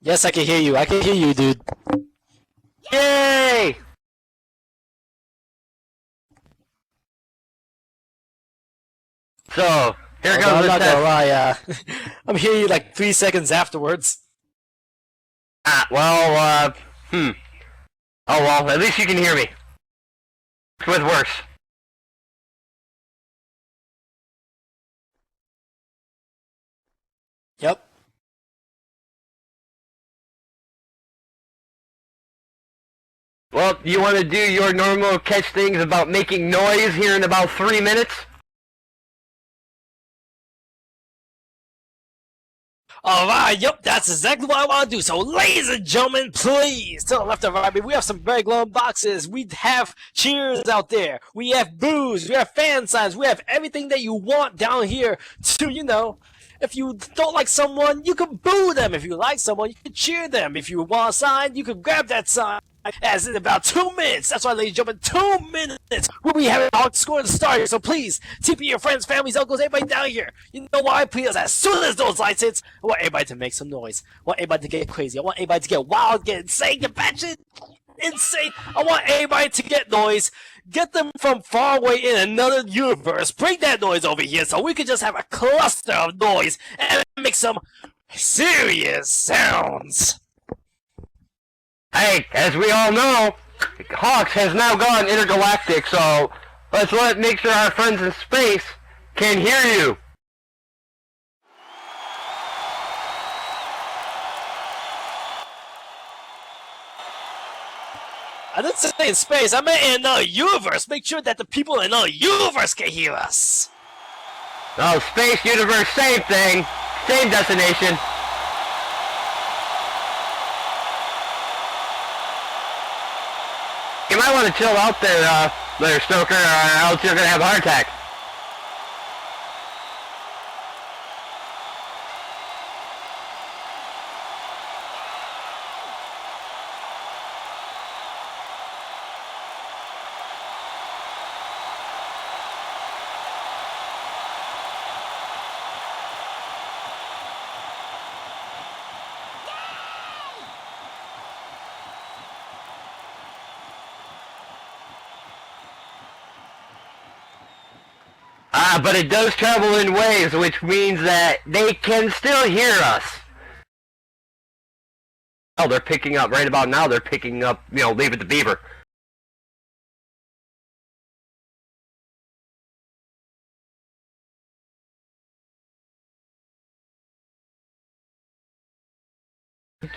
Yes, I can hear you. I can hear you, dude. Yay! So, here Although comes I'm the not gonna test. lie, I'm hearing you like 3 seconds afterwards. Well, Oh well, at least you can hear me. With worse. Yep. Well, you want to do your normal catch things about making noise here in about 3 minutes? Alright, yep, that's exactly what I want to do. So, ladies and gentlemen, please, to the left and right, we have some very glowing boxes. We have cheers out there. We have booze. We have fan signs. We have everything that you want down here to, if you don't like someone, you can boo them. If you like someone, you can cheer them. If you want a sign, you can grab that sign. As in about 2 minutes. That's right, ladies and gentlemen, 2 minutes. We'll be having HAWX Scorn to start here. So please, TP your friends, families, uncles, everybody down here. You know why? Because as soon as those lights hit, I want everybody to make some noise. I want everybody to get crazy. I want everybody to get wild, get insane, get batshit insane. I want everybody to get noise. Get them from far away in another universe. Bring that noise over here so we can just have a cluster of noise and make some serious sounds. Hey, as we all know, HAWX has now gone intergalactic, so let's make sure our friends in space can hear you. I didn't say in space, I meant in another universe. Make sure that the people in another universe can hear us. Oh, space, universe, same thing. Same destination. You might want to chill out there, Stoker, or else you're going to have a heart attack. But it does travel in waves, which means that they can still hear us. Oh, they're picking up, right about now, they're picking up, Leave It to Beaver.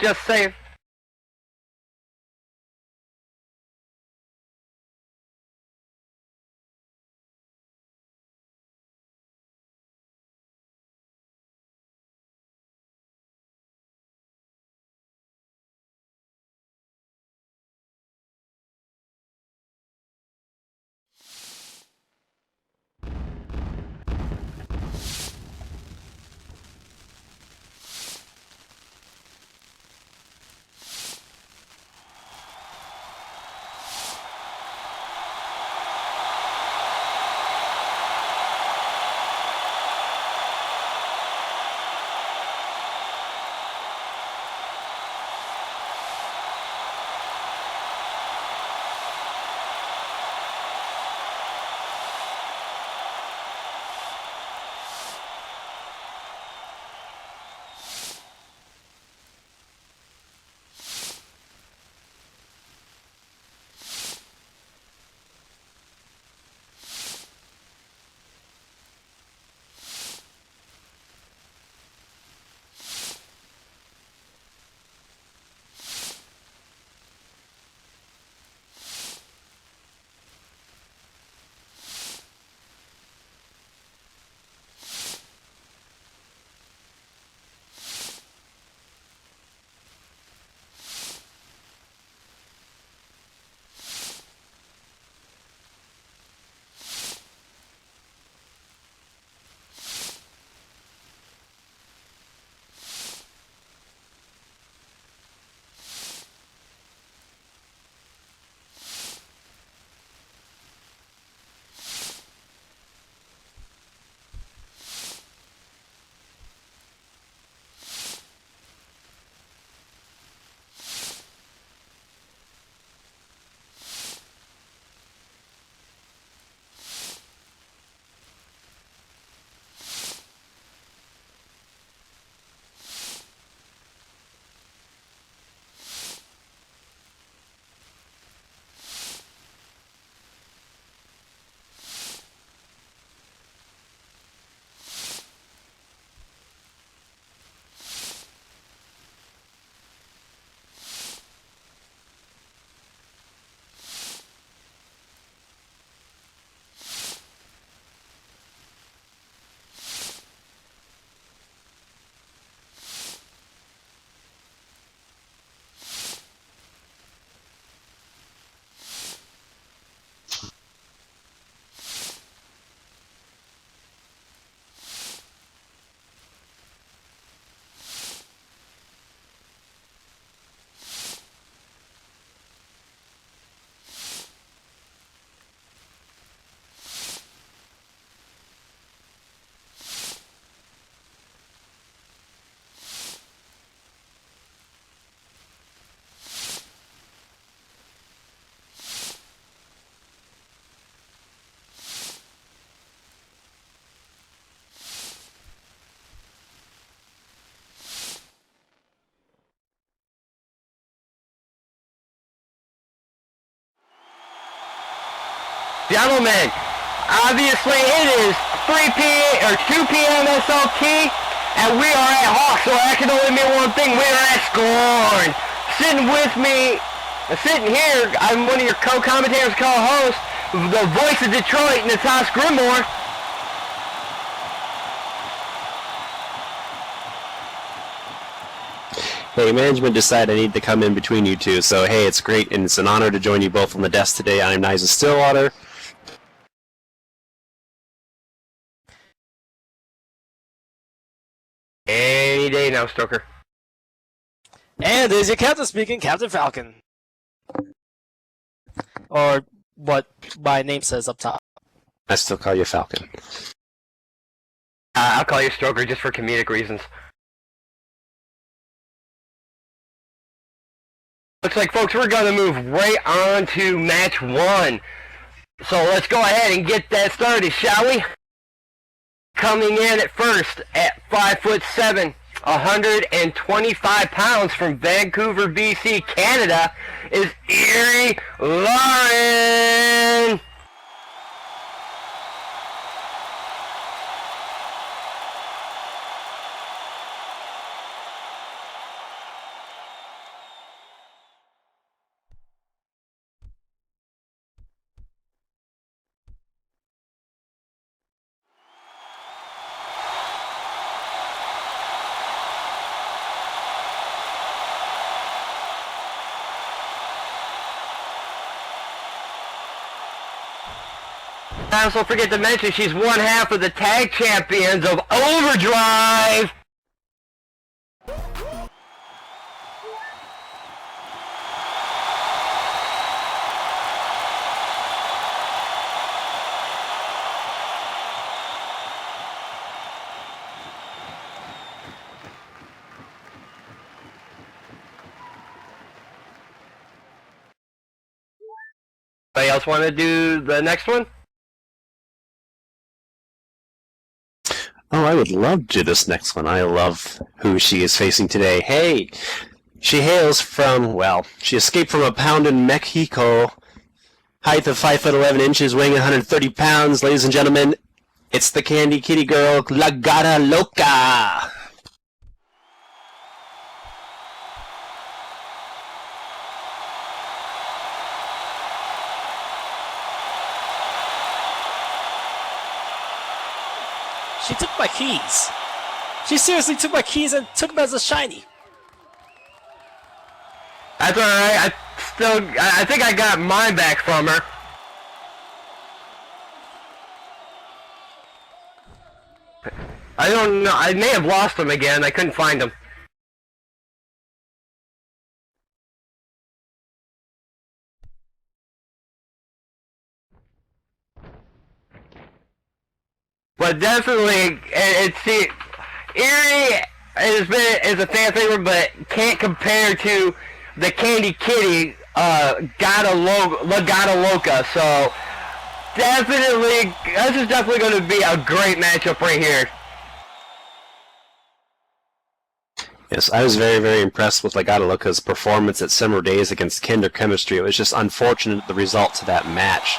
Just saying. gentlemen, obviously it is 3 p.m. or 2 p.m. SLT, and we are at HAWX, so that can only mean one thing. We are at Scorn. Sitting with me, sitting here, I'm one of your co-commentators, co-hosts, the voice of Detroit, Natasha Grimore. Hey, management decided I need to come in between you two, so hey, it's great and it's an honor to join you both on the desk today. I'm Niza Stillwater. Any day now, Stoker. And there's your captain speaking, Captain Falcon. Or what my name says up top. I still call you Falcon. I'll call you Stoker just for comedic reasons. Looks like, folks, we're going to move right on to match 1. So let's go ahead and get that started, shall we? Coming in at first at 5'7", 125 pounds from Vancouver, BC, Canada, is Erie Lauren. I also forget to mention she's one half of the tag champions of Overdrive. Anybody else want to do the next one? Oh, I would love to do this next one. I love who she is facing today. Hey, she hails from, well, she escaped from a pound in Mexico. Height of 5'11", weighing 130 pounds. Ladies and gentlemen, it's the Candy Kitty Girl, La Gata Loca. She took my keys. She seriously took my keys and took them as a shiny. That's alright. I think I got mine back from her. I don't know. I may have lost them again. I couldn't find them. But definitely, Erie is a fan favorite, but can't compare to the Candy Kitty, La Gata Loca. So definitely, this is definitely going to be a great matchup right here. Yes, I was very, very impressed with La Gata Loca's performance at Summer Days against Kinder Chemistry. It was just unfortunate the result to that match.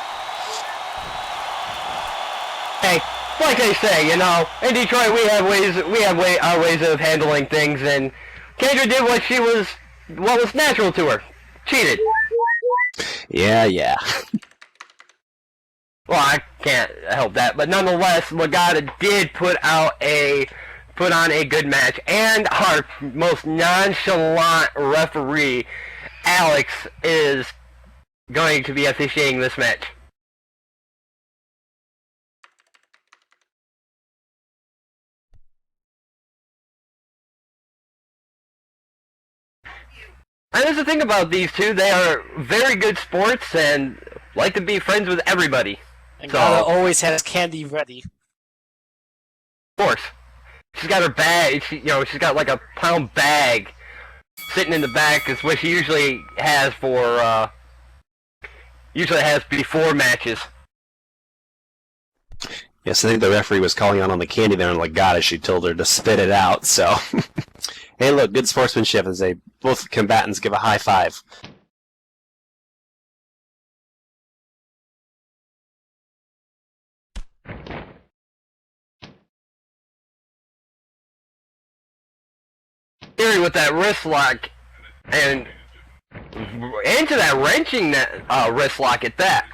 Hey, like they say, you know, in Detroit we have our ways of handling things, and Kendra did what was natural to her. Cheated. Yeah. Well, I can't help that, but nonetheless, Legata did put on a good match, and our most nonchalant referee, Alex, is going to be officiating this match. And there's the thing about these two, they are very good sports and like to be friends with everybody. And Gata always has candy ready. Of course. She's got her bag, she's got like a pound bag sitting in the back. Is what she usually has before matches. Yes, I think the referee was calling on the candy there, and Legata, she told her to spit it out, so... Hey, look, good sportsmanship as both combatants give a high five. Erie with that wrist lock, and into that wrenching that wrist lock at that.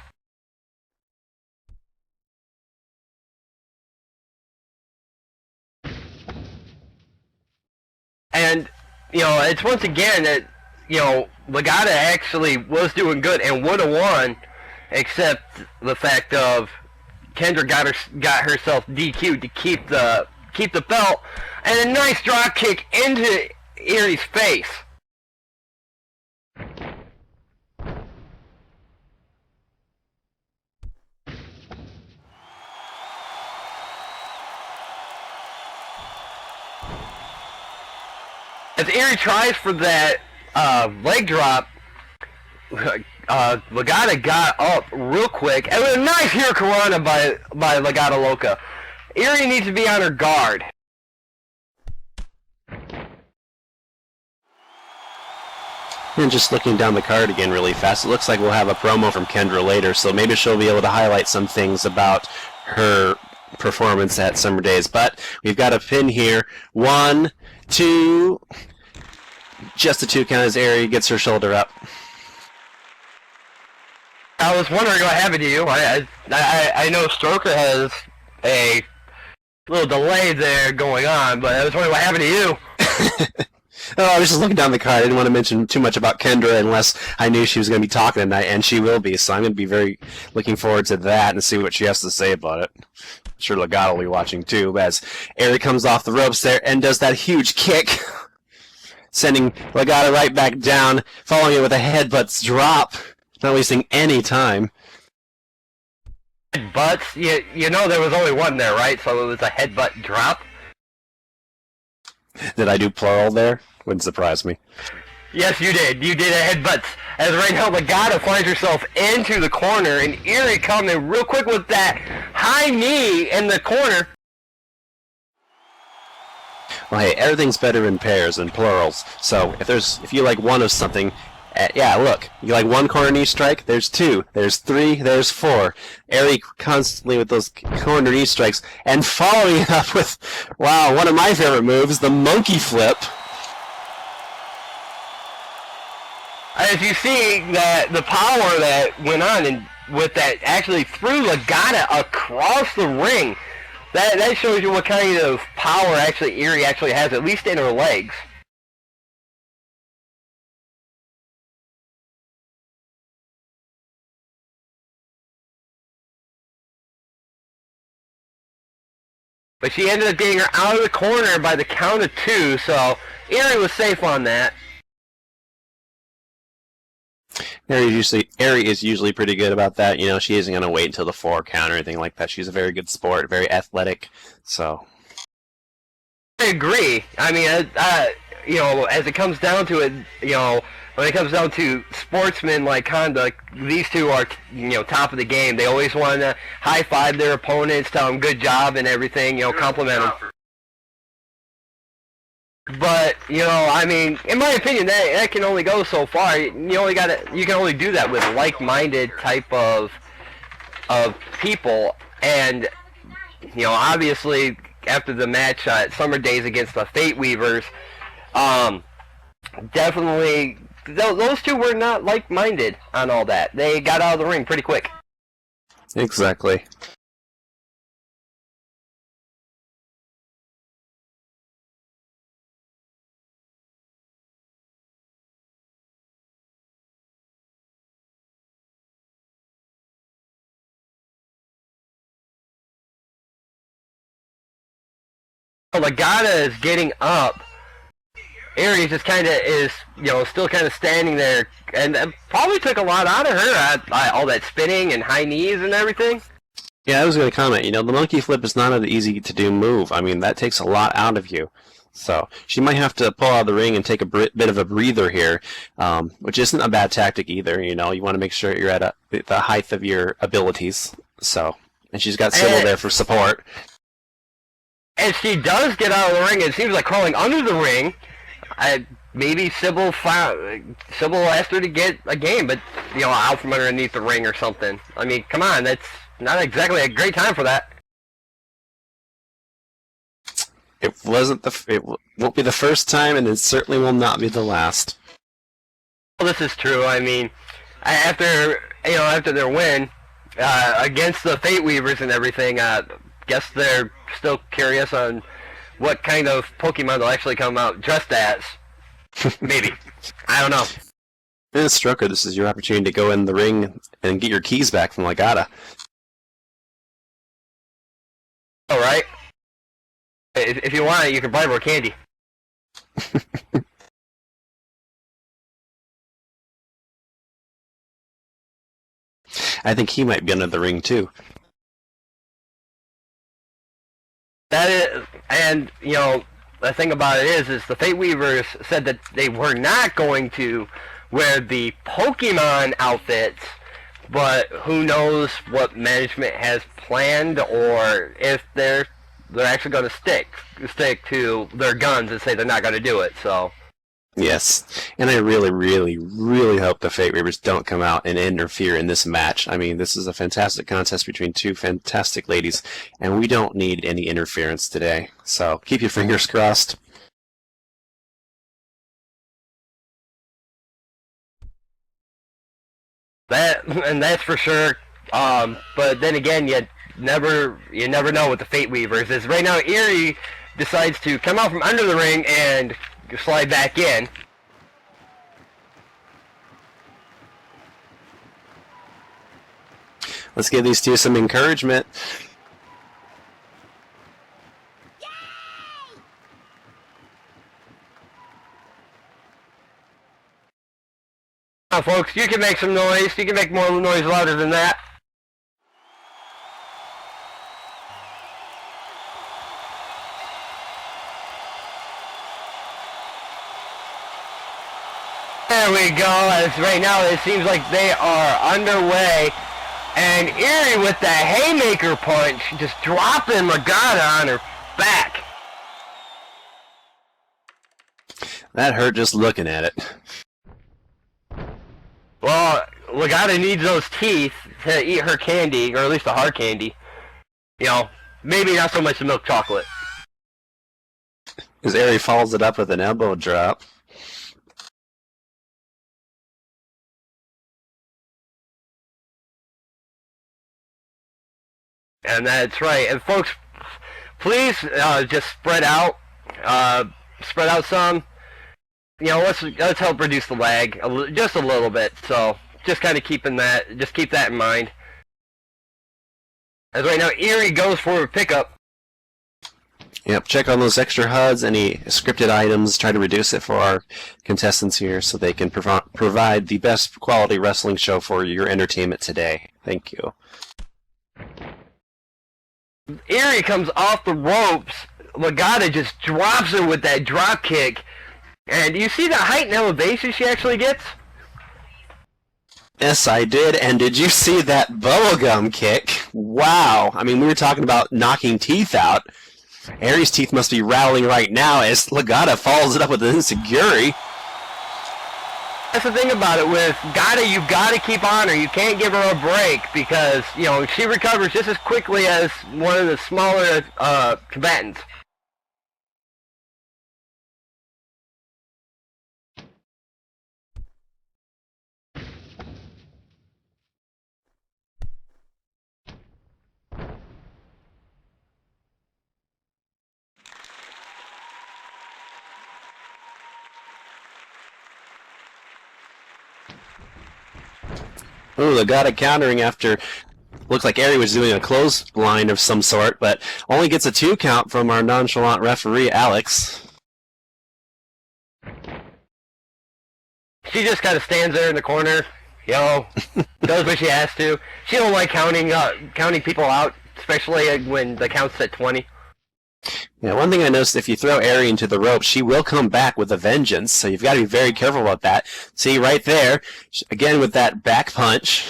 And, you know, it's once again that, you know, Legata actually was doing good and would have won, except the fact of Kendra got herself DQ'd to keep the belt, and a nice drop kick into Erie's face. As Erie tries for that leg drop, Legata got up real quick. It was a nice Hurricanrana by Legata Loca. Erie needs to be on her guard. And just looking down the card again really fast, it looks like we'll have a promo from Kendra later, so maybe she'll be able to highlight some things about her performance at Summer Days. But we've got a pin here. 1, 2... Just a 2 count as Erie gets her shoulder up. I was wondering what happened to you. I know Stroker has a little delay there going on, but I was wondering what happened to you. Oh, I was just looking down the card. I didn't want to mention too much about Kendra unless I knew she was going to be talking tonight, and she will be, so I'm going to be very looking forward to that and see what she has to say about it. I'm sure Legata will be watching too, as Erie comes off the ropes there and does that huge kick, sending Legata right back down, following it with a headbutts drop, not wasting any time. Headbutts? You know there was only one there, right? So it was a headbutt drop? Did I do plural there? Wouldn't surprise me. Yes, you did. You did a headbutts. As right now Legata finds herself into the corner, and Erie coming real quick with that high knee in the corner. Well, hey, everything's better in pairs than plurals. So if you like one of something, yeah, look, you like one corner knee strike, there's 2, there's 3, there's 4. Erie constantly with those corner knee strikes, and following it up with, wow, one of my favorite moves, the monkey flip. As you see, the power that went on and with that actually threw Legata across the ring. That shows you what kind of power actually Erie actually has, at least in her legs. But she ended up getting her out of the corner by the count of 2, so Erie was safe on that. Erie is usually pretty good about that. You know, she isn't going to wait until the 4 count or anything like that. She's a very good sport, very athletic, so. I agree. I mean, you know, as it comes down to it, you know, when it comes down to sportsman-like conduct, these two are, you know, top of the game. They always want to high-five their opponents, tell them good job and everything, you know, compliment them. But, you know, I mean, in my opinion, that can only go so far. You can only do that with like-minded type of people. And, you know, obviously, after the match at Summer Days against the Fate Weavers, definitely, those two were not like-minded on all that. They got out of the ring pretty quick. Exactly. Legata is getting up. Aries just kind of is, you know, still kind of standing there, and probably took a lot out of her, all that spinning and high knees and everything. Yeah, I was going to comment, you know, the monkey flip is not an easy-to-do move. I mean, that takes a lot out of you. So, she might have to pull out of the ring and take a bit of a breather here, which isn't a bad tactic either, you know. You want to make sure you're at the height of your abilities. So, and she's got Sybil there for support. And she does get out of the ring, and it seems like crawling under the ring. Maybe Sybil asked her to get a game, but, you know, out from underneath the ring or something. I mean, come on, that's not exactly a great time for that. It wasn't won't be the first time, and it certainly will not be the last. Well, this is true. I mean, after their win against the Fate Weavers and everything, guess they're still curious on what kind of Pokemon they'll actually come out dressed as. Maybe. I don't know. Stroker, this is your opportunity to go in the ring and get your keys back from Legata. All right. If you want it, you can buy more candy. I think he might be under the ring too. That is, and the thing about it is the Fate Weavers said that they were not going to wear the Pokemon outfits, but who knows what management has planned, or if they're actually going to stick to their guns and say they're not going to do it. So. Yes, and I really, really, really hope the Fate Weavers don't come out and interfere in this match. I mean, this is a fantastic contest between two fantastic ladies, and we don't need any interference today. So keep your fingers crossed. That's for sure. But then again, you never know with the Fate Weavers. Is right now Erie decides to come out from under the ring and slide back in. Let's give these two some encouragement. Now, folks, you can make some noise. You can make more noise louder than that. There we go. As right now, it seems like they are underway. And Erie with the haymaker punch, just dropping Legata on her back. That hurt just looking at it. Well, Legata needs those teeth to eat her candy, or at least the hard candy. Maybe not so much the milk chocolate. Because Erie follows it up with an elbow drop. And that's right. And folks, please just spread out some. Let's help reduce the lag just a little bit. So just kind of keep that in mind. As right now, Erie goes for a pickup. Yep, check on those extra HUDs, any scripted items, try to reduce it for our contestants here so they can provide the best quality wrestling show for your entertainment today. Thank you. Erie comes off the ropes. Legata just drops her with that drop kick. And do you see the height and elevation she actually gets? Yes, I did. And did you see that bubblegum kick? Wow. I mean, we were talking about knocking teeth out. Erie's teeth must be rattling right now as Legata follows it up with an enziguri. That's the thing about it with Gata, you got to keep on her. You can't give her a break because, she recovers just as quickly as one of the smaller combatants. Ooh, Legata countering after looks like Erie was doing a clothesline of some sort, but only gets a 2 count from our nonchalant referee, Alex. She just kind of stands there in the corner, does what she has to. She don't like counting people out, especially when the count's at 20. Yeah, one thing I noticed, if you throw Erie into the ropes, she will come back with a vengeance, so you've got to be very careful about that. See, right there, again with that back punch.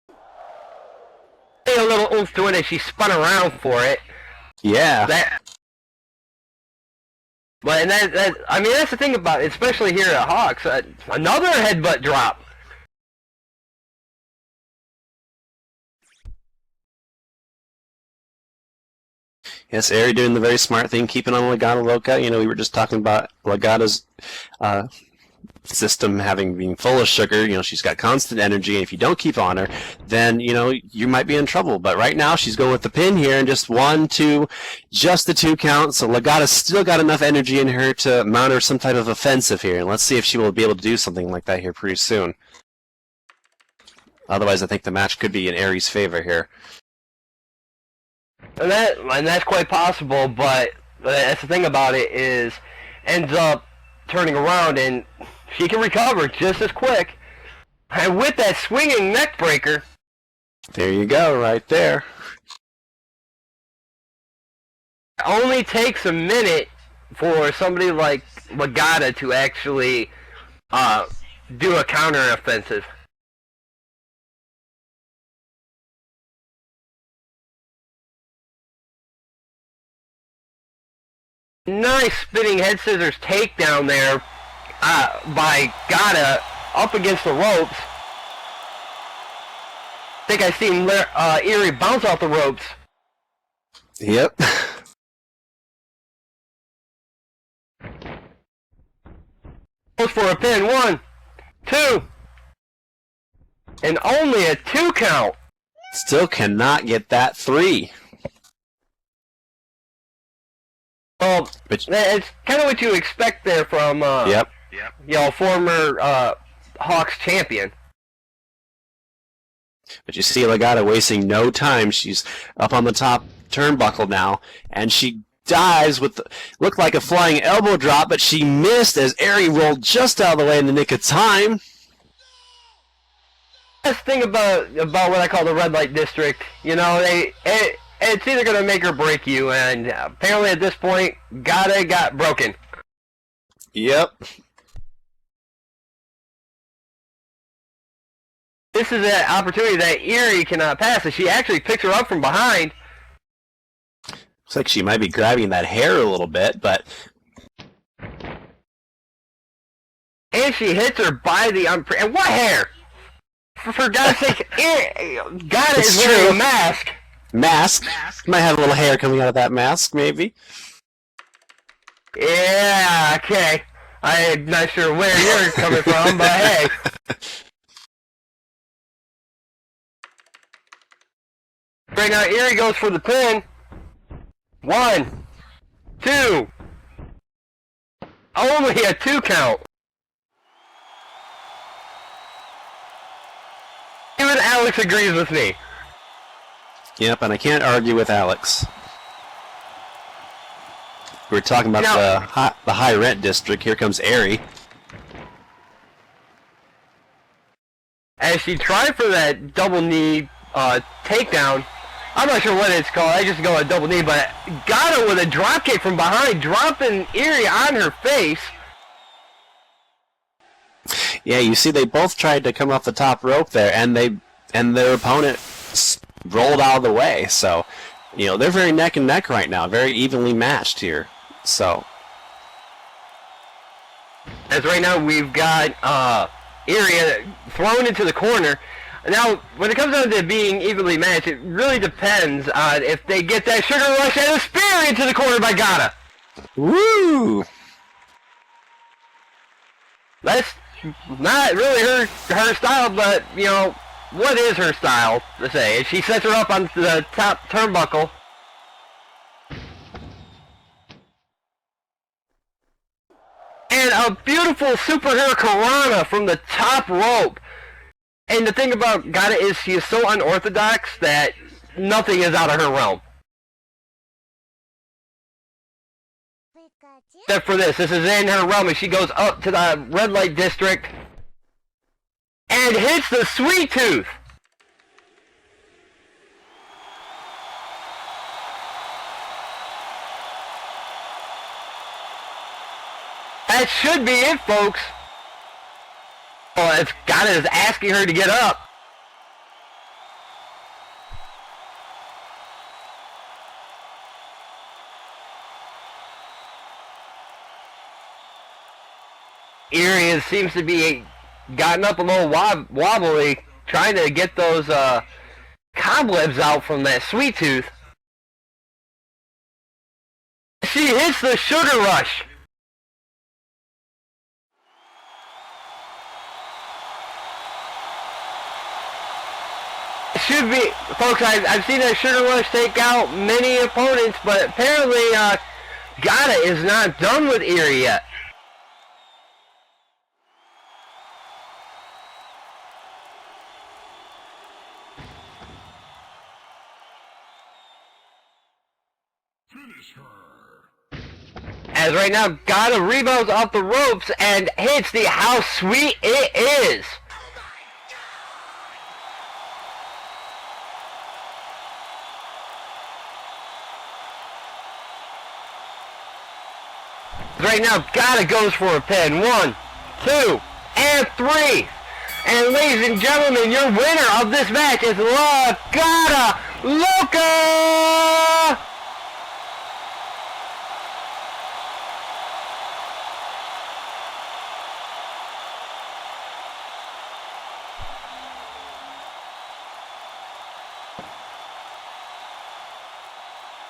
A little oomph to it as she spun around for it. Yeah. That's the thing about it, especially here at HAWX. Another headbutt drop. Yes, Eri doing the very smart thing, keeping on Legata Loca. You know, we were just talking about Legata's system being full of sugar. You know, she's got constant energy, and if you don't keep on her, then, you know, you might be in trouble. But right now, she's going with the pin here, and just 1, 2, just the 2 count. So Legata's still got enough energy in her to mount her some type of offensive here, and let's see if she will be able to do something like that here pretty soon. Otherwise, I think the match could be in Eri's favor here. And that's quite possible, but that's the thing about it is ends up turning around and she can recover just as quick. And with that swinging neck breaker. There you go, right there. It only takes a minute for somebody like Legata to actually do a counter offensive. Nice spinning head scissors takedown there by Gata up against the ropes. I think I seen Eri bounce off the ropes. Yep. Goes for a pin. 1, 2. And only a 2 count. Still cannot get that 3. Well, it's kind of what you expect there from Yep. you know, former HAWX champion. But you see Legata wasting no time. She's up on the top turnbuckle now, and she dives with looked like a flying elbow drop, but she missed as Eri rolled just out of the way in the nick of time. Best thing about what I call the red light district, you know, it's either going to make or break you, and apparently at this point, Gata got broken. Yep. This is an opportunity that Eri cannot pass, and she actually picks her up from behind. Looks like she might be grabbing that hair a little bit, but... And she hits her by the... And what hair? For God's sake, Gata is wearing a mask. Mask? Might have a little hair coming out of that mask, maybe. Yeah, okay. I'm not sure where you're coming from, but hey. Right now, Eri goes for the pin. 1, 2. Only a 2 count. Even Alex agrees with me. Yep, and I can't argue with Alex. We were talking about the high rent district. Here comes Eri. As she tried for that double knee takedown, I'm not sure what it's called. I just go a double knee, but got her with a drop kick from behind, dropping Eri on her face. Yeah, you see, they both tried to come off the top rope there, and their opponent rolled out of the way. So, you know, they're very neck and neck right now, very evenly matched here. So, as right now we've got Eri thrown into the corner. Now, when it comes down to being evenly matched, it really depends on if they get that sugar rush and a spear into the corner by Gata. woo! That's not really her style, but, you know, what is her style, to say? She sets her up on the top turnbuckle. And a beautiful superhero Karana from the top rope. And the thing about Gata is she is so unorthodox that nothing is out of her realm. Except for this. This is in her realm, and she goes up to the red light district and hits the sweet tooth. That should be it, folks. Well, if Gata is asking her to get up. Eri seems to be gotten up a little wobbly, trying to get those cobwebs out from that sweet tooth. she hits the sugar rush. Should be, folks, I've seen that sugar rush take out many opponents, but apparently Gata is not done with Erie yet. As right now, Gata rebounds off the ropes and hits the how sweet it is. Right now, Gata goes for a pin. 1, 2, and 3. And ladies and gentlemen, your winner of this match is La Gata Loca!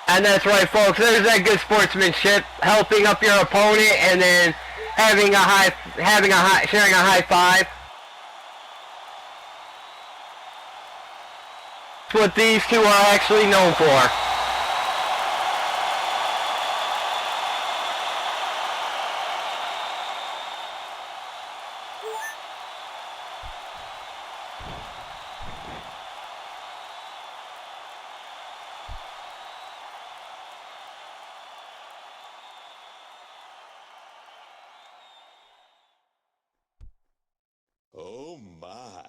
And that's right, folks. There's that good sportsmanship, helping up your opponent, and then sharing a high five. That's what these two are actually known for. Oh my.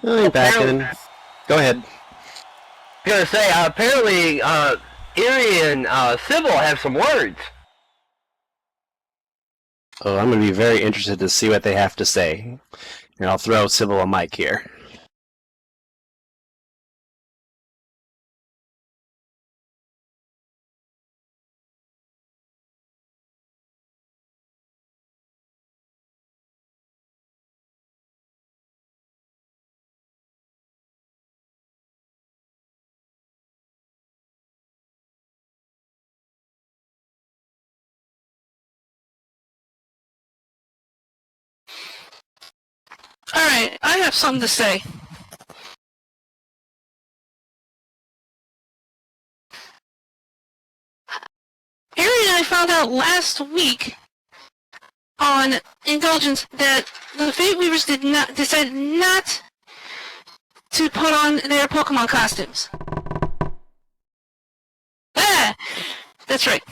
I'm back in. Go ahead. I was gonna say, apparently, Erie and Sybil have some words. Oh, I'm going to be very interested to see what they have to say. And I'll throw Sybil a mic here. Alright, I have something to say. Harry and I found out last week on Indulgence that the Fate Weavers decided not to put on their Pokemon costumes. Ah! That's right.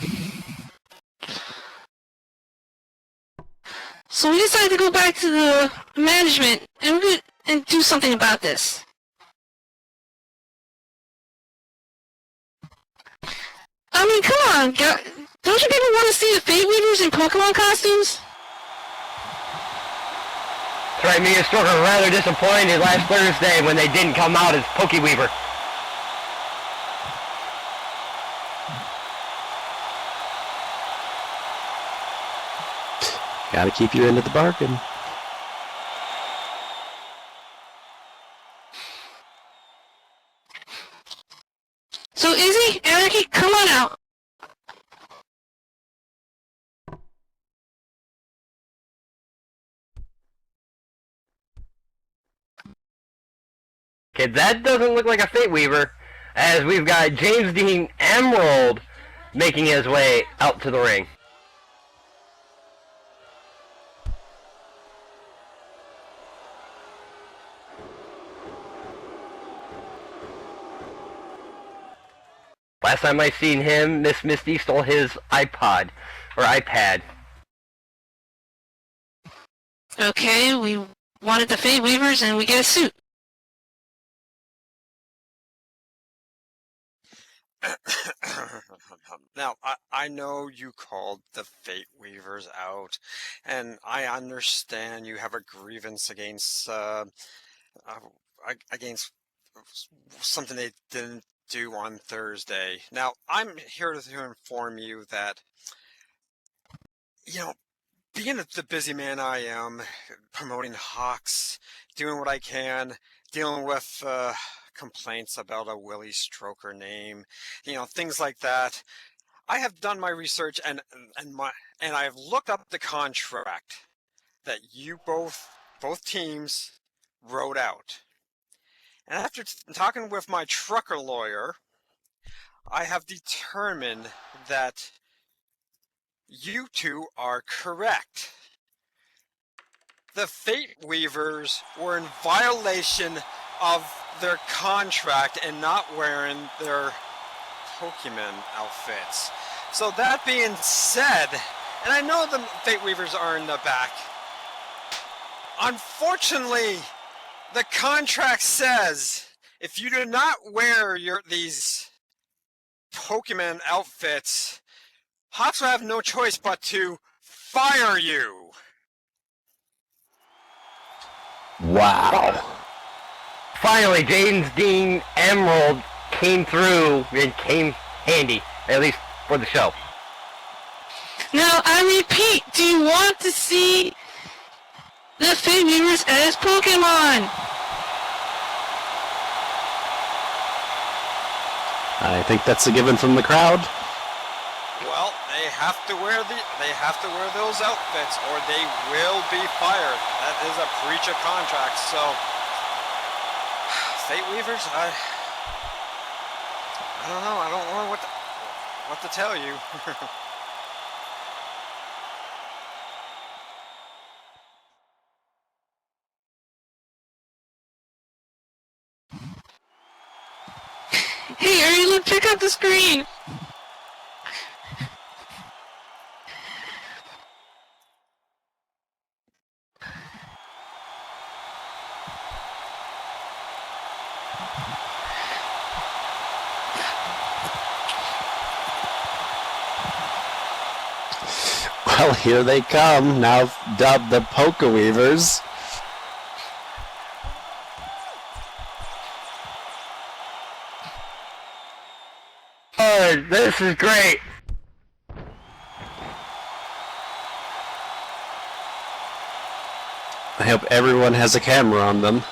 So we decided to go back to the management and do something about this. I mean, come on, don't you people want to see the Fate Weavers in Pokemon costumes? That's right, me and Stork were rather disappointed last Thursday when they didn't come out as Pokeweaver. Gotta keep your end of the bargain. So Izzy, Eric, come on out. Okay, that doesn't look like a Fate Weaver, as we've got James Dean Emerald making his way out to the ring. Last time I seen him, Miss Misty stole his iPod, or iPad. Okay, we wanted the Fate Weavers and we get a suit. Now, I know you called the Fate Weavers out, and I understand you have a grievance against something they didn't do on Thursday. Now, I'm here to inform you that, you know, being the busy man I am, promoting HAWX, doing what I can, dealing with complaints about a Willie Stroker name, things like that. I have done my research and I've looked up the contract that you both teams wrote out. And after talking with my trucker lawyer, I have determined that you two are correct. The Fate Weavers were in violation of their contract and not wearing their Pokemon outfits. So that being said, and I know the Fate Weavers are in the back, unfortunately, the contract says if you do not wear these Pokemon outfits, HAWX will have no choice but to fire you. Wow. Finally, Jaden's Dean Emerald came through and came handy, at least for the show. Now, I repeat, do you want to see the Fate Weavers as Pokemon? I think that's a given from the crowd. Well, they have to wear those outfits or they will be fired. That is a breach of contract. So, Fate Weavers, I don't know. I don't know what to tell you. Hey, Ari, look, check out the screen. Well, here they come, now dubbed the Poke Weavers. Oh, this is great. I hope everyone has a camera on them.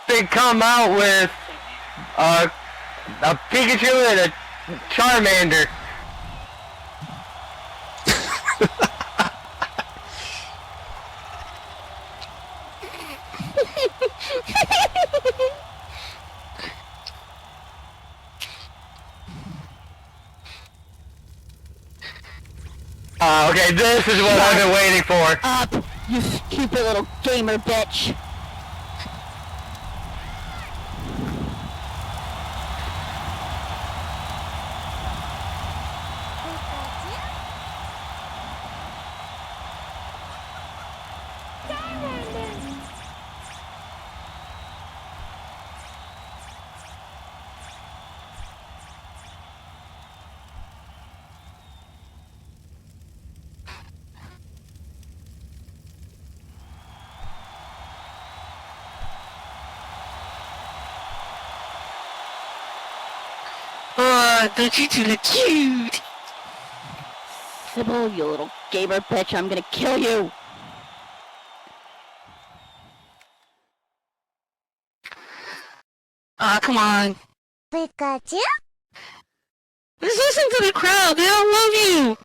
They come out with a Pikachu and a Charmander. Okay, this is what I've been waiting for. Up, you stupid little gamer bitch. Oh, don't you two look cute? Sybil, you little gamer bitch, I'm gonna kill you. Ah, come on. Pikachu? Just listen to the crowd. They all love you.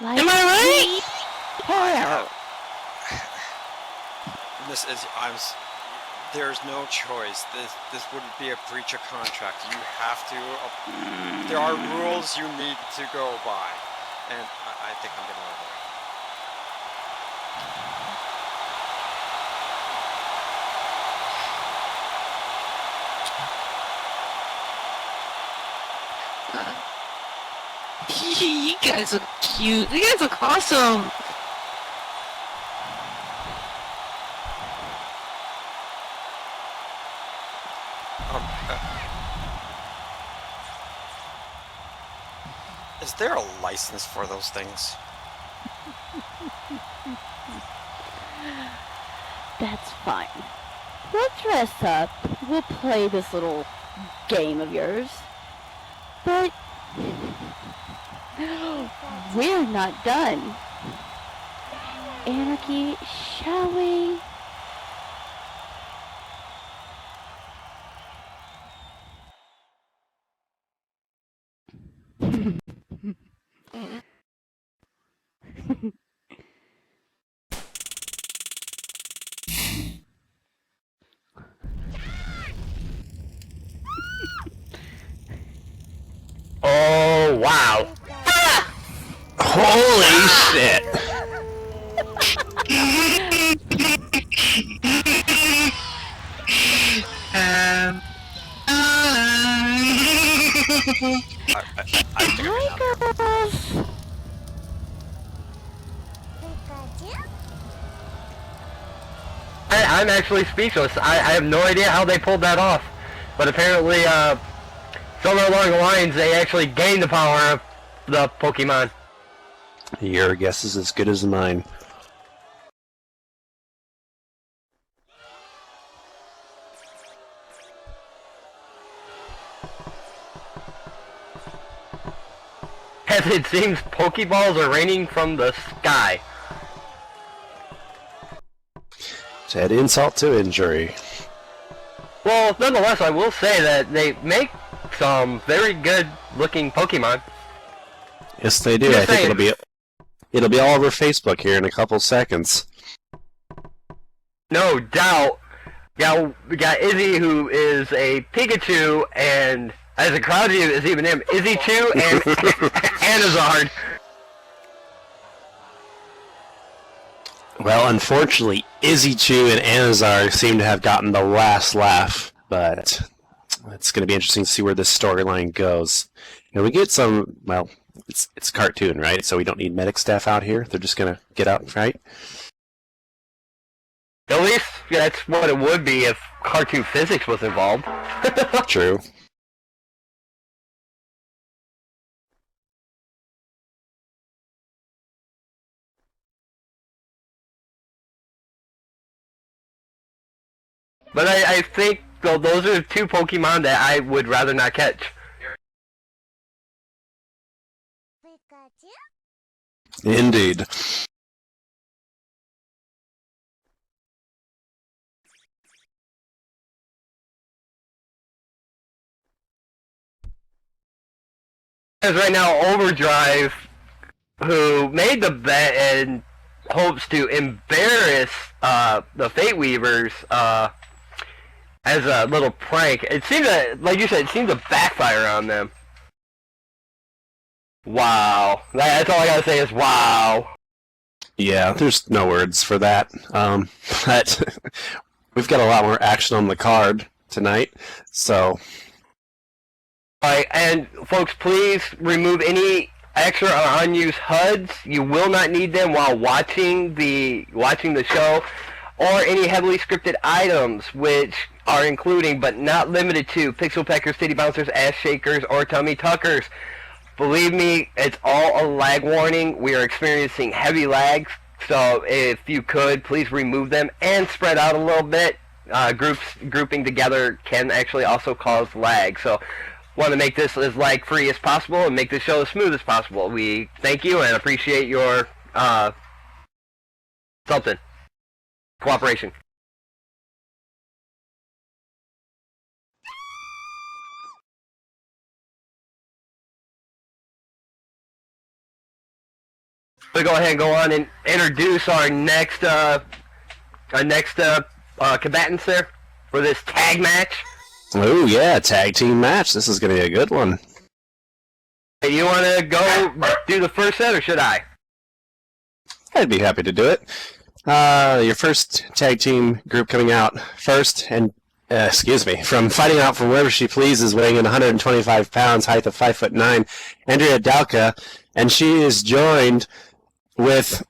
Like Am I right? Fire. There's no choice. This wouldn't be a breach of contract. You have to. There are rules you need to go by, and I think I'm getting over it. You guys look cute. You guys look awesome. Is there a license for those things? That's fine. We'll dress up. We'll play this little game of yours. But we're not done. Anarchy, shall we? Oh, wow. Holy shit! I think Hi, girls. I'm actually speechless. I have no idea how they pulled that off. But apparently, somewhere along the lines, they actually gained the power of the Pokemon. Your guess is as good as mine. As it seems, Pokeballs are raining from the sky. To add insult to injury. Well, nonetheless, I will say that they make some very good-looking Pokemon. Yes, they do. Just I think saying. it'll be all over Facebook here in a couple seconds. No doubt. We got Izzy, who is a Pikachu, and as a crowd view is even him, Izzy Chew and Anazard. Well, unfortunately, Izzy Chu and Anazar seem to have gotten the last laugh, but it's going to be interesting to see where this storyline goes. And we get some, well, it's a cartoon, right? So we don't need medic staff out here. They're just going to get out and fight. At least that's what it would be if cartoon physics was involved. True. But I think those are two Pokemon that I would rather not catch. Indeed. Because right now, Overdrive, who made the bet and hopes to embarrass the Fate Weavers as a little prank. It seems that, like you said, it seems to backfire on them. Wow. That's all I gotta say is wow. Yeah, there's no words for that. But we've got a lot more action on the card tonight, so... Alright, and folks, please remove any extra or unused HUDs. You will not need them while watching the show, or any heavily scripted items, which are including but not limited to Pixel Peckers, City Bouncers, Ass Shakers, or Tummy Tuckers. Believe me, it's all a lag warning. We are experiencing heavy lags, so if you could, please remove them and spread out a little bit. Grouping together can actually also cause lag, so want to make this as lag-free as possible and make this show as smooth as possible. We thank you and appreciate your cooperation. We go ahead and go on and introduce our next combatants there for this tag match. Oh yeah, tag team match. This is going to be a good one. Hey, you want to go do the first set, or should I? I'd be happy to do it. Your first tag team group coming out first, and from fighting out from wherever she pleases, weighing in 125 pounds, height of 5'9", Andrea Dalka, and she is joined with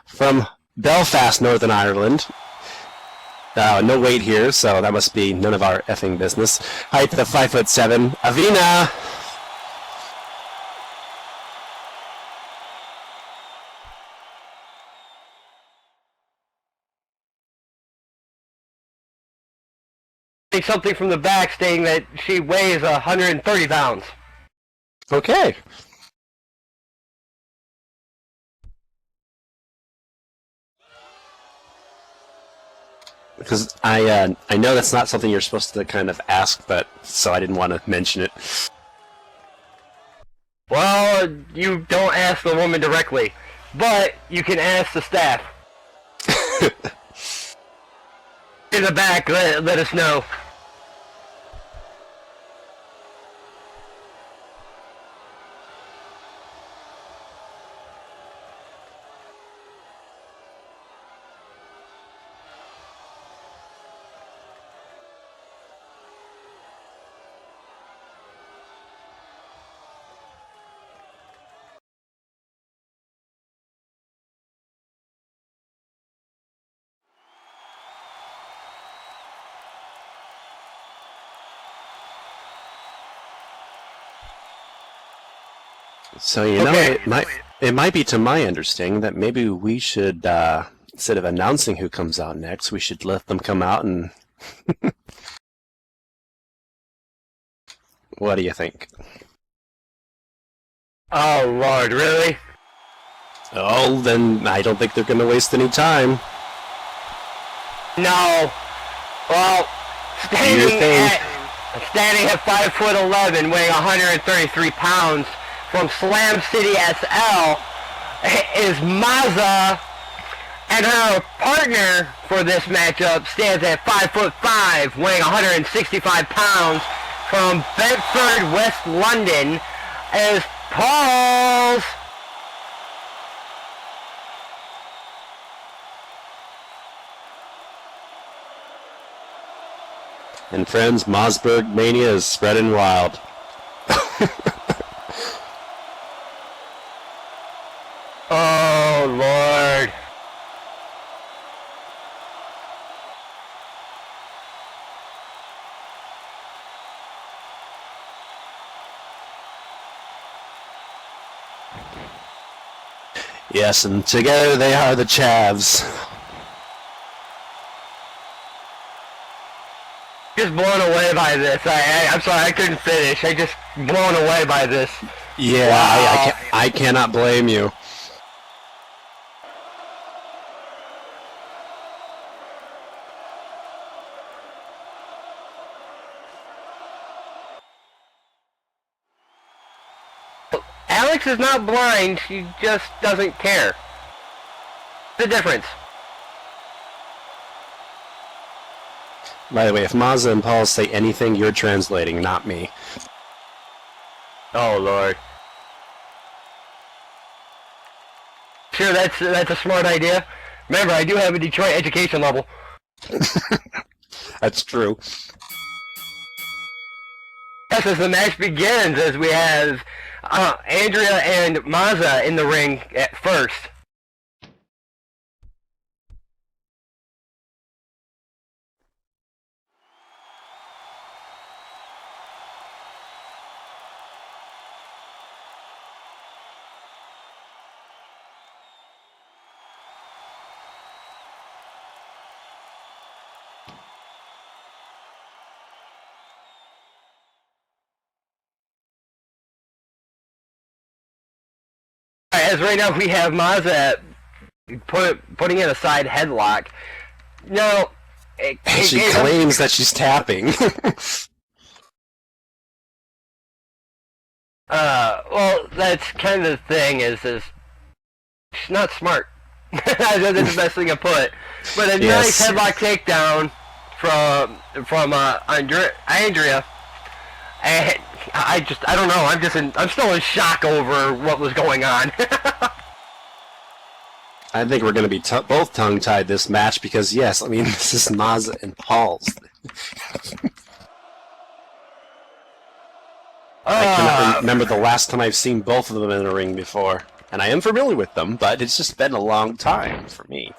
from Belfast, Northern Ireland, No weight here, so that must be none of our effing business. Height of 5'7". Avina! Something from the back stating that she weighs 130 pounds. Okay. Because I know that's not something you're supposed to kind of ask, but so I didn't want to mention it. Well, you don't ask the woman directly, but you can ask the staff. In the back, let us know. So you know, it might be to my understanding that maybe we should instead of announcing who comes out next, we should let them come out and. What do you think? Oh Lord, really? Oh, then I don't think they're going to waste any time. No. Well, standing at 5'11", weighing 133 pounds, from Slam City SL, is Maza, and her partner for this matchup stands at 5'5", weighing 165 pounds, from Bedford, West London, is Pauls. And friends, Mossberg Mania is spreading wild. Oh, Lord. Yes, and together they are the Chavs. Just blown away by this. I'm sorry, I couldn't finish. I just blown away by this. Yeah, Wow. I cannot blame you. Alex is not blind, she just doesn't care. The difference. By the way, if Mazza and Paul say anything, you're translating, not me. Oh, Lord. Sure, that's a smart idea. Remember, I do have a Detroit education level. That's true. Yes, as the match begins, as we have Andrea and Mazza in the ring at first. As right now we have Mazza putting in a side headlock. No, She claims that she's tapping. Well, that's kind of the thing is she's not smart. That's the best thing to put. But a Yes. nice headlock takedown from Andrea. And I don't know. I'm still in shock over what was going on. I think we're going to be both tongue-tied this match because, yes, I mean, this is Mazza and Paul's. I cannot remember the last time I've seen both of them in a ring before. And I am familiar with them, but it's just been a long time for me.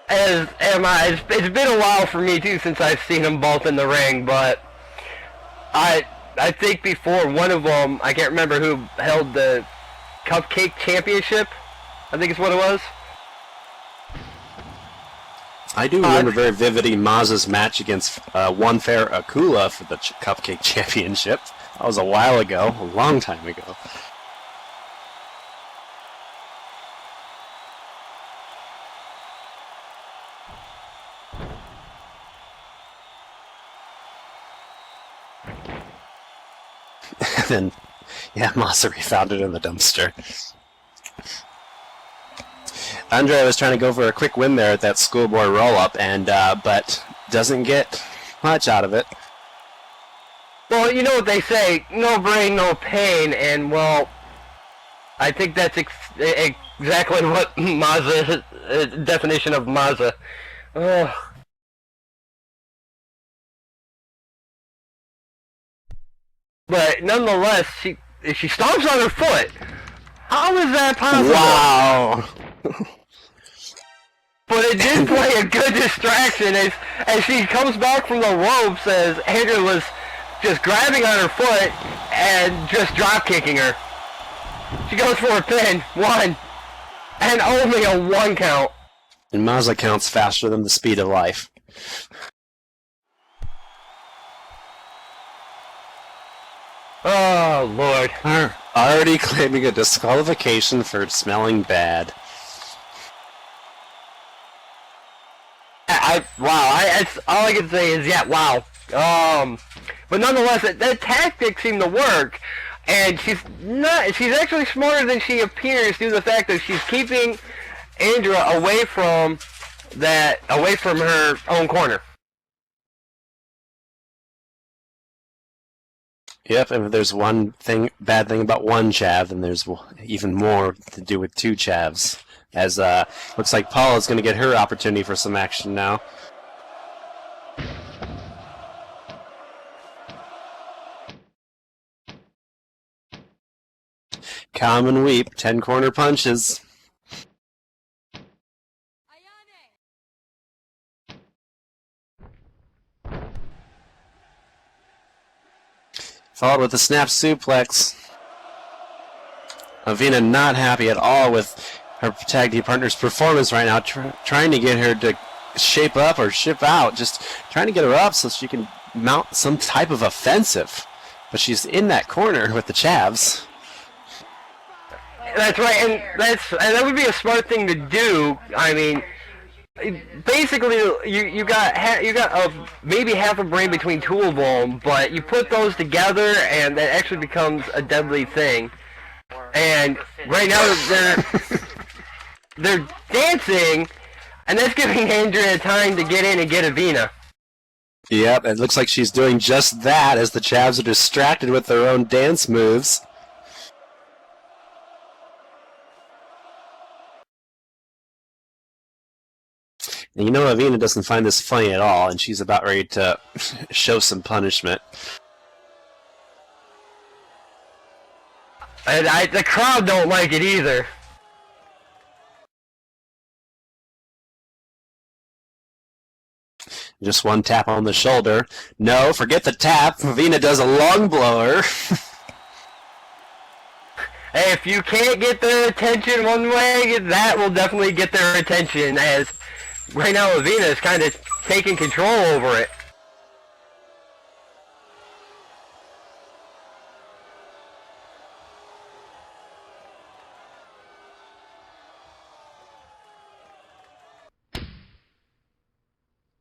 as am I. It's been a while for me too since I've seen them both in the ring, but I think before one of them, I can't remember who held the Cupcake Championship. I think is what it was. I do remember very vividly Maz's match against One Fair Akula for the Cupcake Championship. That was a while ago, a long time ago. And then, yeah, Masari found it in the dumpster. Andre was trying to go for a quick win there at that schoolboy roll-up, and but doesn't get much out of it. Well, you know what they say, no brain, no pain, and well, I think that's exactly what Maza, definition of Maza. Ugh. But nonetheless, she stomps on her foot. How is that possible? Wow! But it did play a good distraction as she comes back from the ropes as Andrew was just grabbing on her foot and just drop kicking her. She goes for a pin. 1. And only a 1 count. And Maza counts faster than the speed of life. Oh, Lord. Already claiming a disqualification for smelling bad. All I can say is, yeah, wow. But nonetheless, that tactic seemed to work, and she's actually smarter than she appears due to the fact that she's keeping Andrea away from her own corner. Yep, and if there's one bad thing about one chav, then there's even more to do with 2 chavs. As looks like Paula is going to get her opportunity for some action now. Common weep, 10 corner punches. Followed with a snap suplex. Avina not happy at all with her tag team partner's performance right now, trying to get her to shape up or ship out, just trying to get her up so she can mount some type of offensive. But she's in that corner with the chavs. That's right, and that would be a smart thing to do. I mean, basically, you got maybe half a brain between 2 of them, but you put those together, and that actually becomes a deadly thing. And right now they're dancing, and that's giving Andrea time to get in and get Avina. Yep, it looks like she's doing just that as the chavs are distracted with their own dance moves. And you know Avina doesn't find this funny at all, and she's about ready to show some punishment. And the crowd don't like it either. Just one tap on the shoulder. No, forget the tap. Avina does a long blower. Hey, if you can't get their attention one way, that will definitely get their attention, as right now Avina is kind of taking control over it.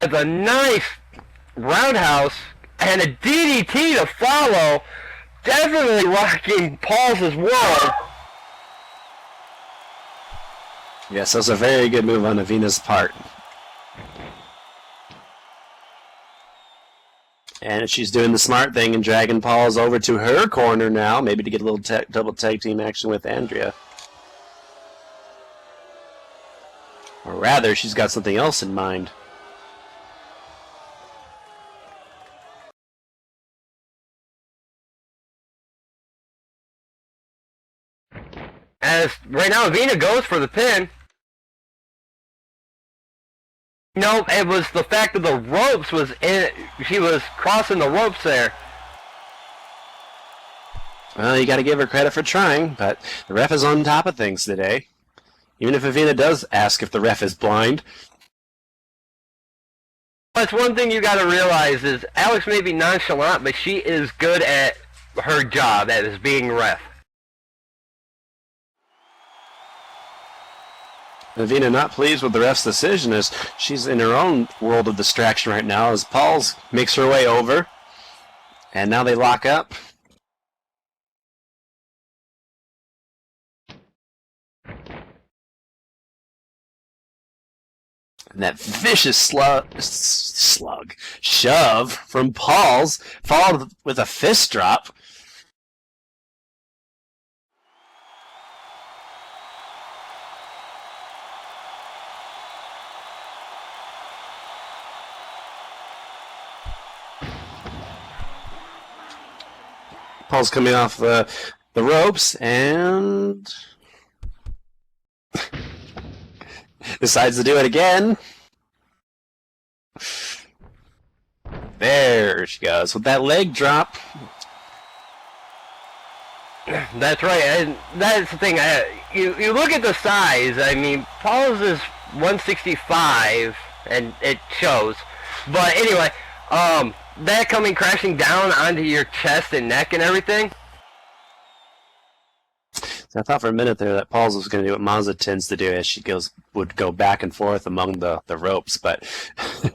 It's a nice roundhouse and a DDT to follow. Definitely rocking Paul's world. Yes, that was a very good move on Avina's part. And she's doing the smart thing and dragging Paul's over to her corner now, maybe to get a little double tag team action with Andrea. Or rather, she's got something else in mind. As right now Avina goes for the pin. No, it was the fact that the ropes was in. She was crossing the ropes there. Well, you got to give her credit for trying, but the ref is on top of things today. Even if Avina does ask if the ref is blind. That's one thing you got to realize is Alex may be nonchalant, but she is good at her job, as being ref. Avina not pleased with the ref's decision as she's in her own world of distraction right now as Paul's makes her way over. And now they lock up. And that vicious shove from Paul's, followed with a fist drop. Paul's coming off the ropes and decides to do it again. There she goes with that leg drop. That's right, and that's the thing. You look at the size. I mean, Paul's is 165, and it shows. But anyway, that coming crashing down onto your chest and neck and everything. So I thought for a minute there that Paul's was going to do what Mazda tends to do as she would go back and forth among the ropes, but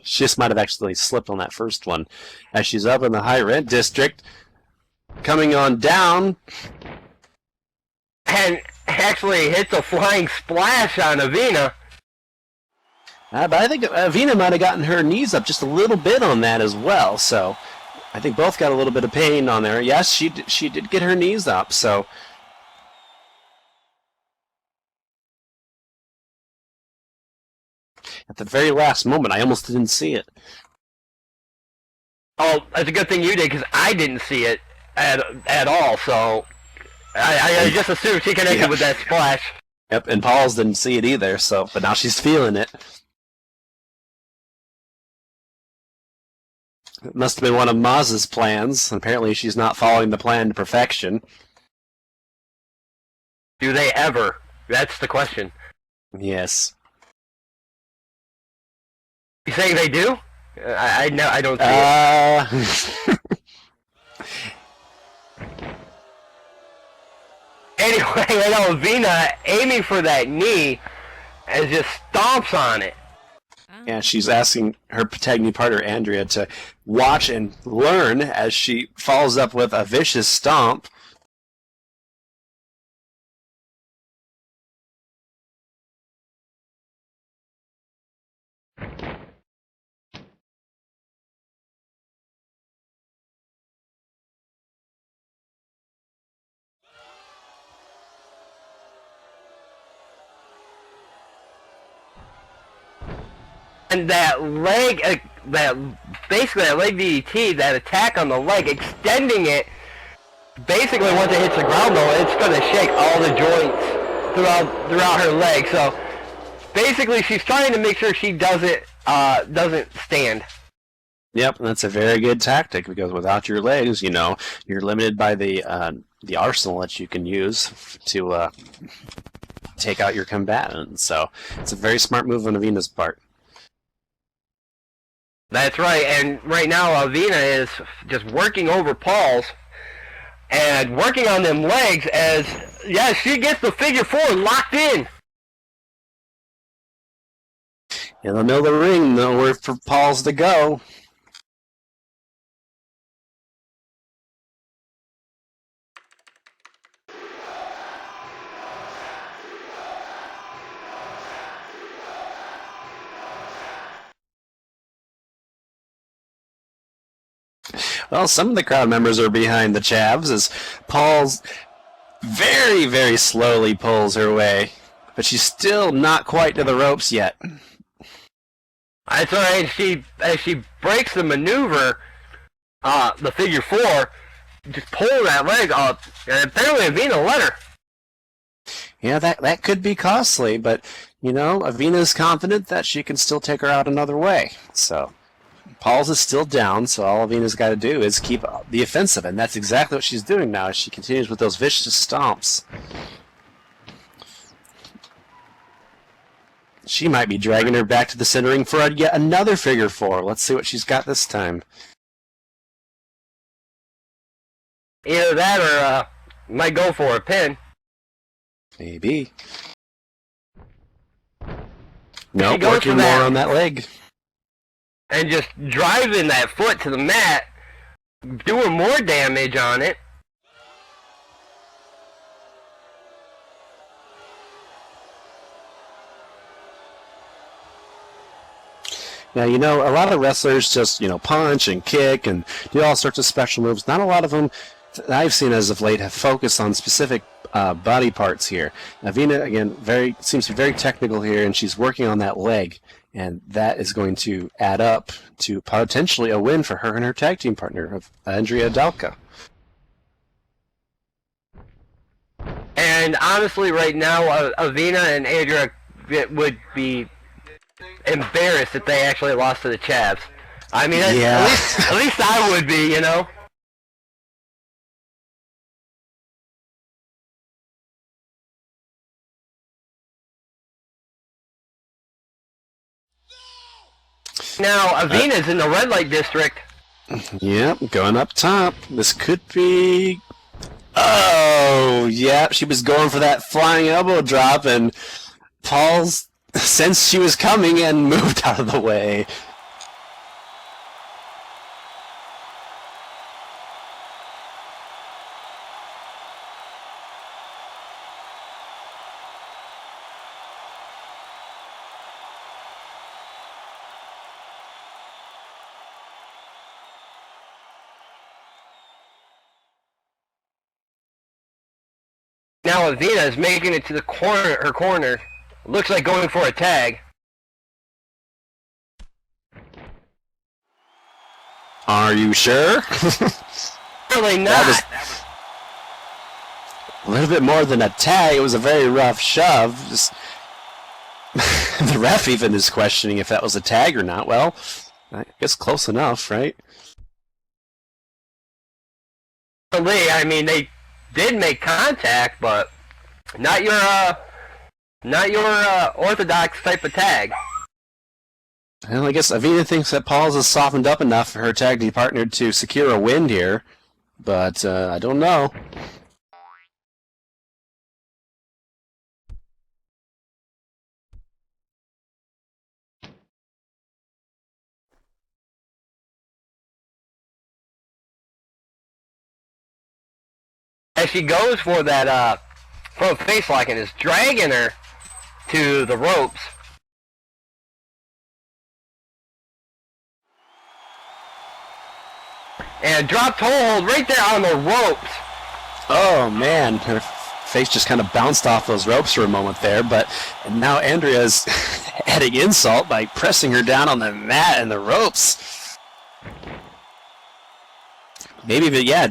she just might have actually slipped on that first one. As she's up in the high rent district, coming on down. And actually hits a flying splash on Avina. But I think Avina might have gotten her knees up just a little bit on that as well, so I think both got a little bit of pain on there. Yes, she did get her knees up, so... At the very last moment, I almost didn't see it. Oh, that's a good thing you did, because I didn't see it at all, so I just assumed she connected with that splash. Yep, and Paul's didn't see it either, so but now she's feeling it. It must have been one of Maz's plans. Apparently she's not following the plan to perfection. Do they ever? That's the question. Yes. You saying they do? I don't see it. Anyway, I know Avina aiming for that knee and just stomps on it. Yeah, she's asking her tag knee partner Andrea to watch and learn as she follows up with a vicious stomp. And that leg, basically that leg DDT, that attack on the leg, extending it, basically once it hits the ground though, it's going to shake all the joints throughout her leg. So basically she's trying to make sure she doesn't stand. Yep, that's a very good tactic because without your legs, you're limited by the arsenal that you can use to take out your combatant. So it's a very smart move on Avina's part. That's right, and right now Avina is just working over Paul's and working on them legs as, yeah, she gets the figure four locked in. In the middle of the ring, nowhere for Paul's to go. Well, some of the crowd members are behind the Chavs as Paul's very, very slowly pulls her way, but she's still not quite to the ropes yet. That's right, as she breaks the maneuver, the figure four, just pulling that leg up, and apparently Avina let her. Yeah, that could be costly, but, you know, Avina's confident that she can still take her out another way. So, Paul's is still down, so all Avina's got to do is keep the offensive, and that's exactly what she's doing now as she continues with those vicious stomps. She might be dragging her back to the center ring for yet another figure four. Let's see what she's got this time. Either that or might go for a pin. Maybe. Nope, goes working for more that. on that leg. And just driving that foot to the mat, doing more damage on it. Now, you know, a lot of wrestlers just, you know, punch and kick and do all sorts of special moves. Not a lot of them that I've seen as of late have focused on specific body parts here. Avina, again, seems to be very technical here, and she's working on that leg, and that is going to add up to potentially a win for her and her tag team partner, Andrea Dalka. And honestly, right now, Avina and Andrea would be embarrassed if they actually lost to the Chavs. I mean, Yeah. at least I would be, you know. Now, Avina's in the red light district. Yep, going up top. This could be... Oh, yeah, she was going for that flying elbow drop, and Paul's sensed she was coming and moved out of the way. Now Avina is making it to the corner. Her corner looks like going for a tag. Are you sure? Really not. That was a little bit more than a tag. It was a very rough shove. Just the ref even is questioning if that was a tag or not. Well, I guess close enough, right? I mean, they did make contact, but not your orthodox type of tag. Well, I guess Avina thinks that Paul's has softened up enough for her tag team partner to secure a win here, but I don't know. As she goes for that front face lock and is dragging her to the ropes. And dropped hold right there on the ropes. Oh man, her face just kind of bounced off those ropes for a moment there, but now Andrea's adding insult by pressing her down on the mat and the ropes. Maybe, but yeah,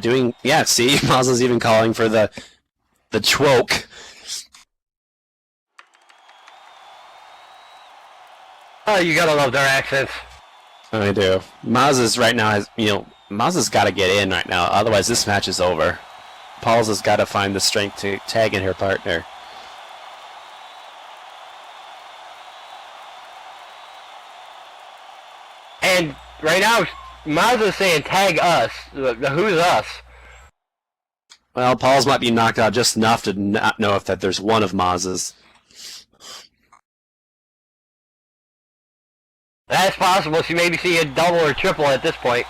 see, Mazza's even calling for the choke. Oh, you gotta love their accents. I do. Mazza's right now Mazza's got to get in right now, otherwise this match is over. Paul's has got to find the strength to tag in her partner. And right now, Mazza's saying tag us. Who's us? Well, Paul's might be knocked out just enough to not know if that there's one of Mazza's. That's possible. She maybe see a double or triple at this point.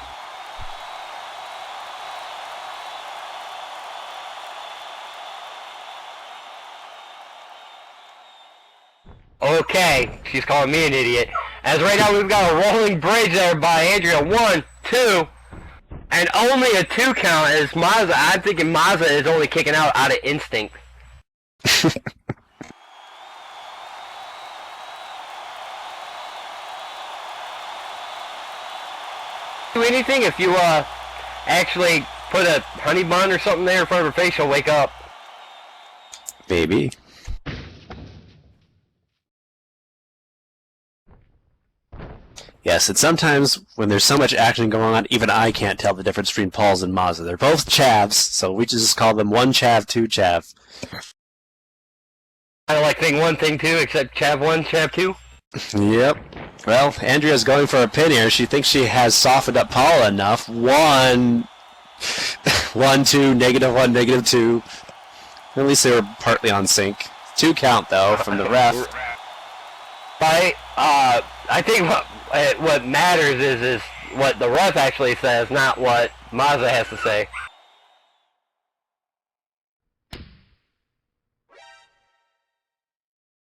Okay, she's calling me an idiot. As right now we've got a rolling bridge there by Andrea. 1, 2, and only a 2 count as Mazza. I'm thinking Mazza is only kicking out of instinct. Do anything if you actually put a honey bun or something there in front of her face, she'll wake up. Maybe. Yes, and sometimes when there's so much action going on, even I can't tell the difference between Pauls and Mazda. They're both chavs, so we just call them one chav, two chav. Kind of like thing 1, thing 2, except chav 1, chav 2. Yep. Well, Andrea's going for a pin here. She thinks she has softened up Paula enough. 1, 1, 2, -1, -2. At least they were partly on sync. 2 count, though, from the ref. Right. I think what matters is what the ref actually says, not what Mazda has to say.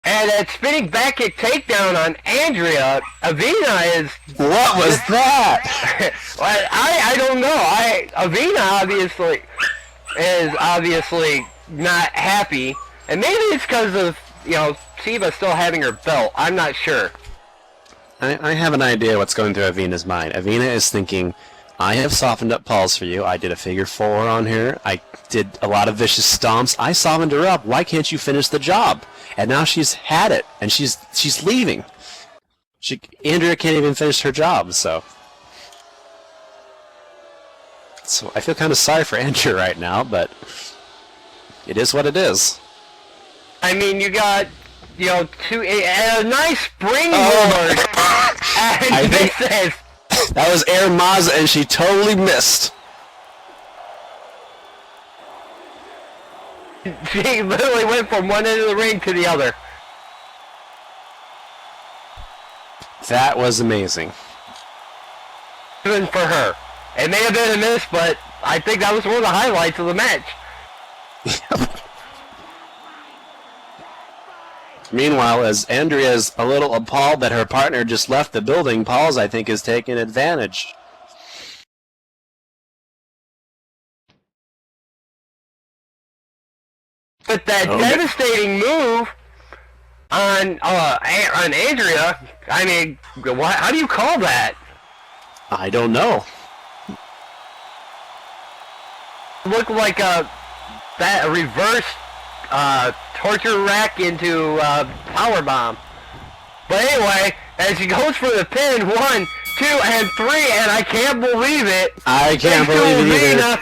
And that spinning back kick takedown on Andrea, Avina is... What was that? Well, I don't know. Avina is obviously not happy, and maybe it's because of, you know, Siva still having her belt. I'm not sure. I have an idea what's going through Avina's mind. Avina is thinking, I have softened up Pauls for you. I did a figure 4 on her. I did a lot of vicious stomps. I softened her up. Why can't you finish the job? And now she's had it, and she's leaving. Andrea can't even finish her job, so I feel kind of sorry for Andrea right now, but it is what it is. I mean, you got, you know, a nice springboard. And I think says, that was Air Mazda, and she totally missed. she literally went from one end of the ring to the other. That was amazing. Even for her. It may have been a miss, but I think that was one of the highlights of the match. Meanwhile, as Andrea's a little appalled that her partner just left the building, Paul's, I think, is taking advantage. But that devastating move on Andrea, I mean, how do you call that? I don't know. Looked like a reverse torture rack into power bomb. But anyway, as he goes for the pin, 1, 2, and 3, and I can't believe it. I can't believe it either.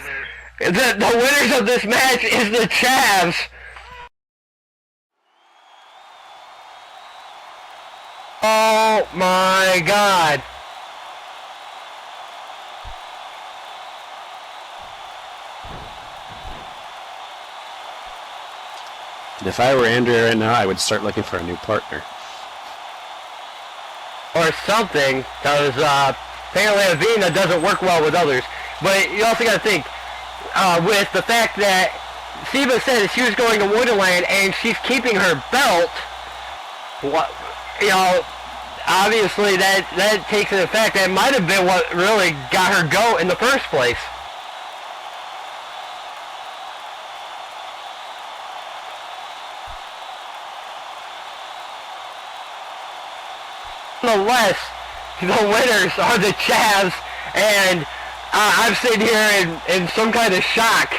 The winners of this match is the Chavs. Oh my God. And if I were Andrea right now, I would start looking for a new partner. Or something, because apparently Avina doesn't work well with others. But you also got to think, with the fact that Siva said that she was going to Wonderland and she's keeping her belt, you know, obviously that takes an effect. That might have been what really got her go in the first place. Nonetheless, the winners are the Chavs, and I'm sitting here in some kind of shock.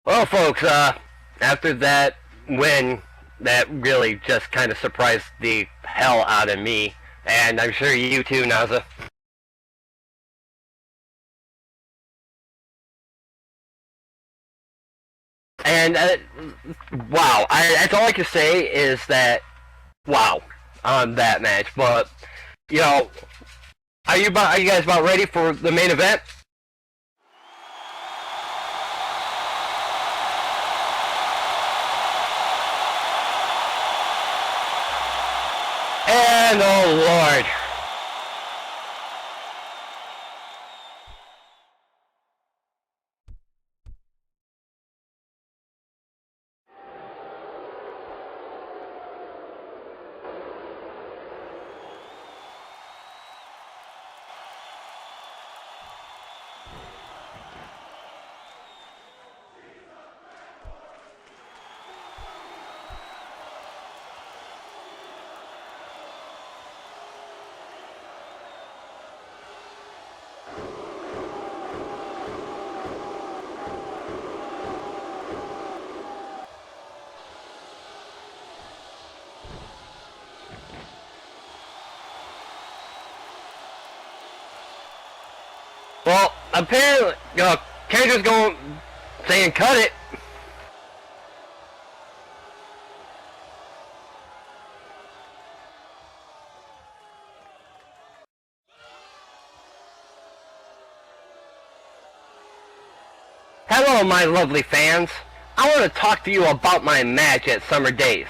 Well, folks, after that win, that really just kind of surprised the hell out of me, and I'm sure you too, Naza. And, wow, that's all I can say is that, wow, on that match. But, you know, are you guys about ready for the main event? And oh Lord. Well, apparently, Kendra's going, saying cut it. Hello, my lovely fans. I want to talk to you about my match at Summer Days.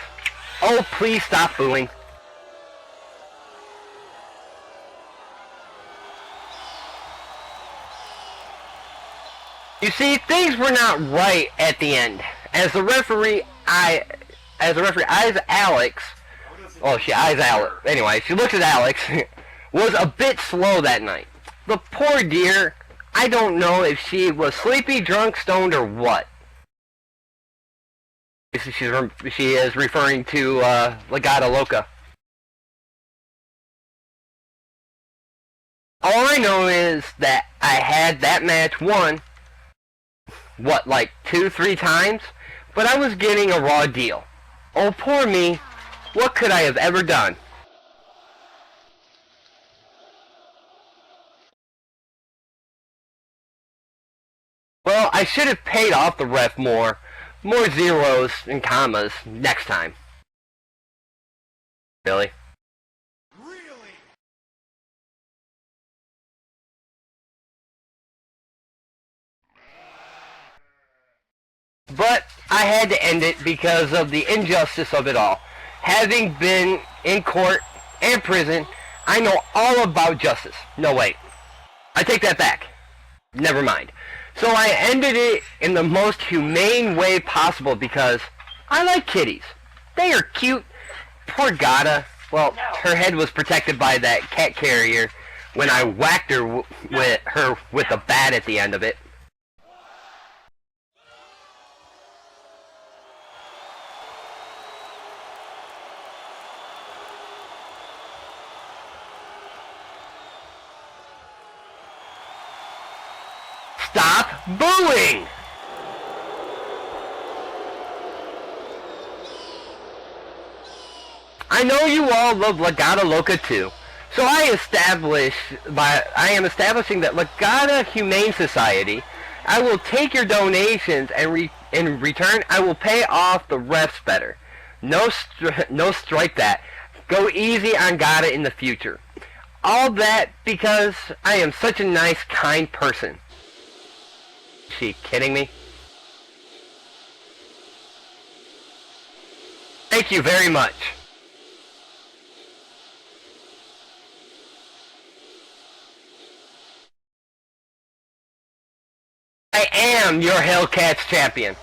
Oh, please stop booing. You see, things were not right at the end. As the referee eyes Alex, oh, she eyes Alex. Anyway, she looks at Alex, was a bit slow that night. The poor dear, I don't know if she was sleepy, drunk, stoned, or what. She is referring to Legata Loca. All I know is that I had that match won, what, like 2-3 times? But I was getting a raw deal. Oh, poor me. What could I have ever done? Well, I should have paid off the ref more zeros and commas next time. Really? But I had to end it because of the injustice of it all. Having been in court and prison, I know all about justice. No, wait. I take that back. Never mind. So I ended it in the most humane way possible because I like kitties. They are cute. Poor Gata. Well, her head was protected by that cat carrier when I whacked her with a bat at the end of it. Stop booing! I know you all love Legata Loca too, so I am establishing that Legata Humane Society, I will take your donations and in return I will pay off the refs better. No strike that. Go easy on Gata in the future. All that because I am such a nice, kind person. Is she kidding me? Thank you very much. I am your Hellcats champion.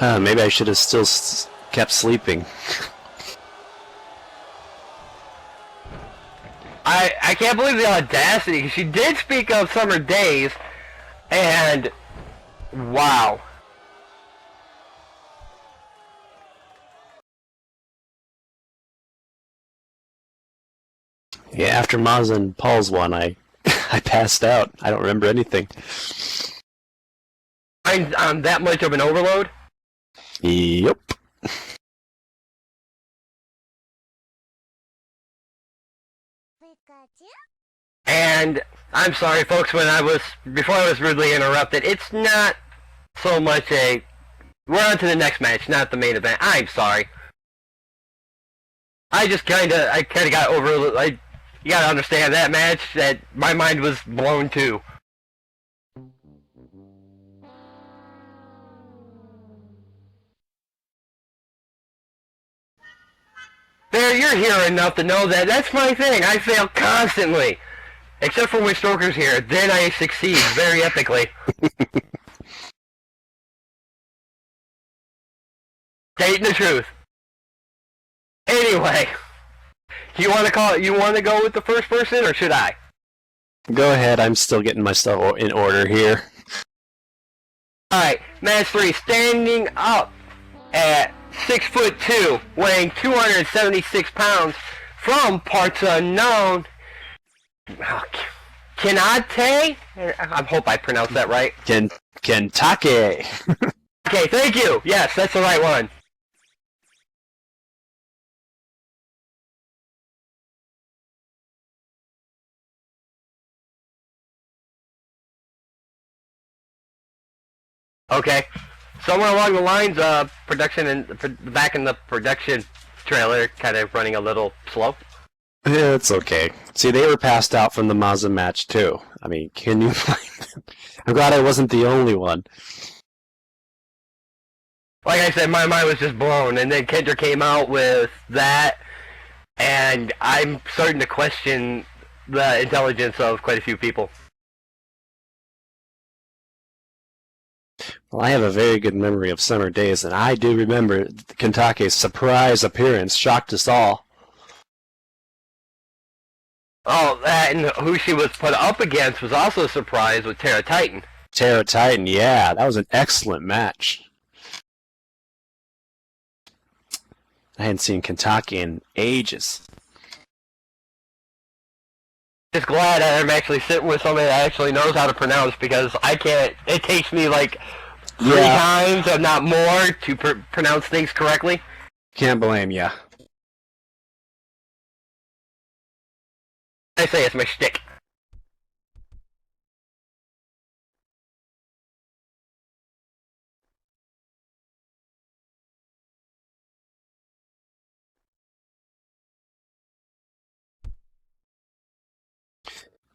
Maybe I should have still kept sleeping. I can't believe the audacity. She did speak of Summer Days, and wow. Yeah, after Maz and Paul's one, I I passed out. I don't remember anything. I'm that much of an overload? Yep. And I'm sorry, folks, before I was rudely interrupted, it's not so much we're on to the next match, not the main event. I'm sorry. I kind of got you gotta understand that match, that my mind was blown too. There, you're here enough to know that that's my thing. I fail constantly. Except for when Stoker's here, then I succeed very epically. Stating the truth. Anyway, you want to go with the first person, or should I? Go ahead. I'm still getting my stuff in order here. Alright, match 3, standing up at 6'2", weighing 276 pounds, from parts unknown, Kenate? I hope I pronounced that right. Kentucky. Okay, thank you. Yes, that's the right one. Okay. Somewhere along the lines, production and back in the production trailer, kind of running a little slow. Yeah, it's okay. See, they were passed out from the Mazda match too. I mean, can you blame them? I'm glad I wasn't the only one. Like I said, my mind was just blown, and then Kendra came out with that, and I'm starting to question the intelligence of quite a few people. Well, I have a very good memory of summer days, and I do remember Kentucky's surprise appearance shocked us all. Oh, that and who she was put up against was also a surprise with Tara Titan. Tara Titan, yeah, that was an excellent match. I hadn't seen Kentucky in ages. Just glad I'm actually sitting with somebody that actually knows how to pronounce, because I can't. It takes me like 3 times, if not more, to pronounce things correctly. Can't blame ya. I say it's my shtick.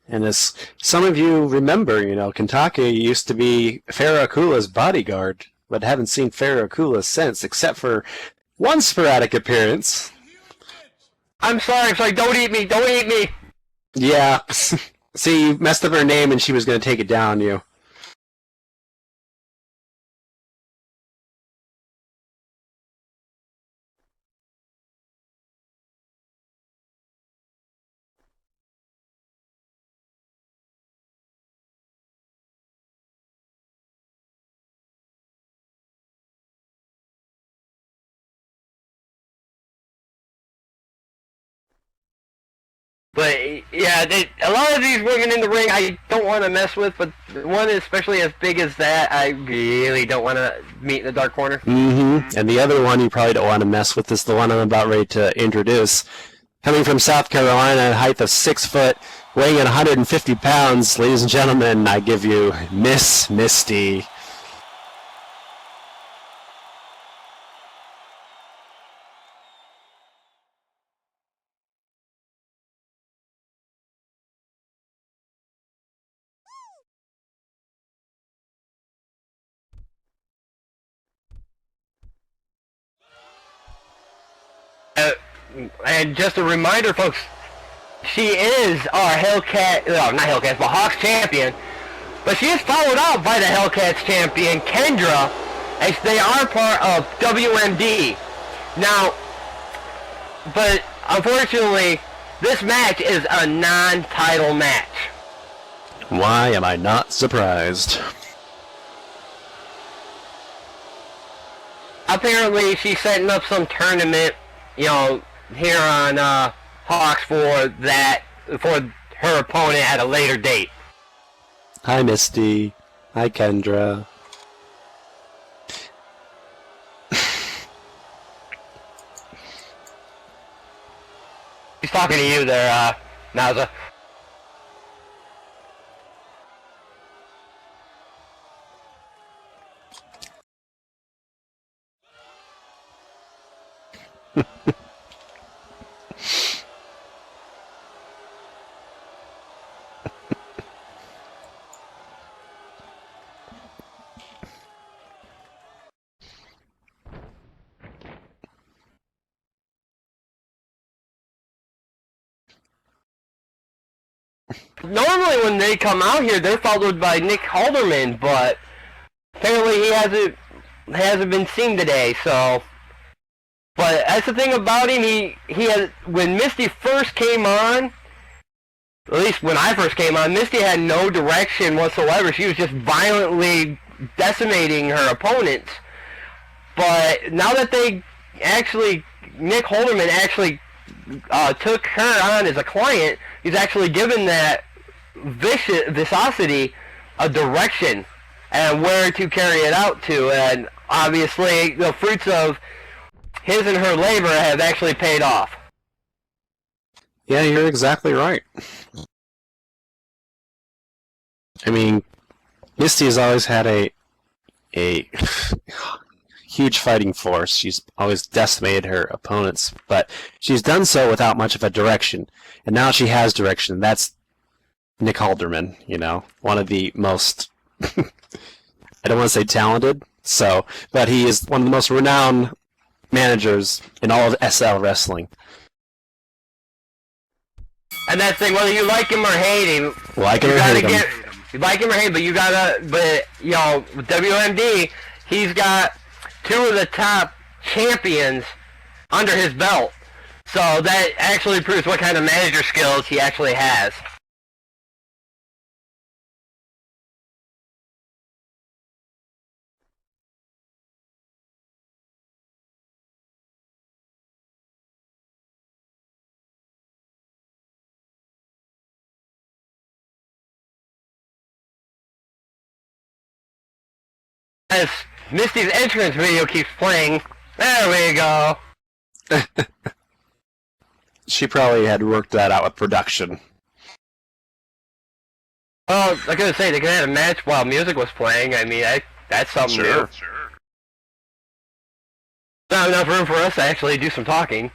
And as some of you remember, you know, Kentucky used to be Farrah Akula's bodyguard, but haven't seen Farrah Akula since, except for one sporadic appearance. I'm sorry, don't eat me, don't eat me! Yeah. See, you messed up her name and she was going to take it down on you. But, yeah, a lot of these women in the ring I don't want to mess with, but one especially as big as that, I really don't want to meet in the dark corner. Mm-hmm. And the other one you probably don't want to mess with is the one I'm about ready to introduce. Coming from South Carolina, at a height of 6 foot, weighing in 150 pounds, ladies and gentlemen, I give you Miss Misty. And just a reminder, folks, she is our Hellcat, no, not Hellcats, but Hawks champion. But she is followed up by the Hellcats champion, Kendra, as they are part of WMD. Now, but unfortunately, this match is a non-title match. Why am I not surprised? Apparently, she's setting up some tournament, you know, here on Hawks for her opponent at a later date. Hi, Misty. Hi, Kendra. He's talking to you there, Nauza. Normally when they come out here, they're followed by Nick Halderman, but apparently he hasn't been seen today. So, but that's the thing about him. He has, when Misty first came on, at least when I first came on, Misty had no direction whatsoever. She was just violently decimating her opponents. But now that Nick Halderman actually took her on as a client, he's actually given that viscosity a direction and where to carry it out to, and obviously the fruits of his and her labor have actually paid off. Yeah, you're exactly right. I mean, Misty has always had a huge fighting force. She's always decimated her opponents, but she's done so without much of a direction. And now she has direction. That's Nick Halderman, you know, one of the most, I don't want to say talented, but he is one of the most renowned managers in all of SL wrestling. And that's the thing, whether you like him or hate him, Like him or hate him. You like him or hate him, but you know, with WMD, he's got two of the top champions under his belt. So that actually proves what kind of manager skills he actually has. As Misty's entrance video keeps playing, there we go. She probably had worked that out with production. Well, I gotta say, they could have had a match while music was playing. I mean, that's something new. Sure. Not enough room for us to actually do some talking.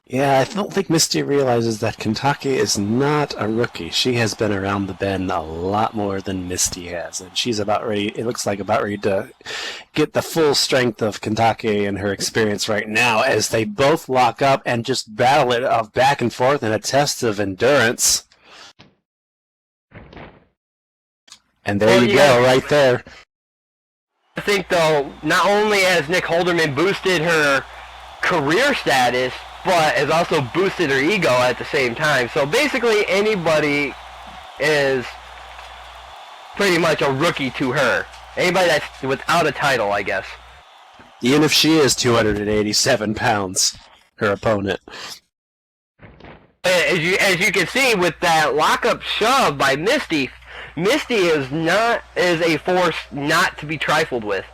Yeah, I don't think Misty realizes that Kentucky is not a rookie. She has been around the bend a lot more than Misty has, and she's about ready, it looks like about ready to get the full strength of Kentucky and her experience right now as they both lock up and just battle it off back and forth in a test of endurance. And there you go, right there. I think, though, not only has Nick Halderman boosted her career status, but has also boosted her ego at the same time. So basically anybody is pretty much a rookie to her. Anybody that's without a title, I guess. Even if she is 287 pounds, her opponent. As you can see with that lockup shove by Misty, Misty is a force not to be trifled with.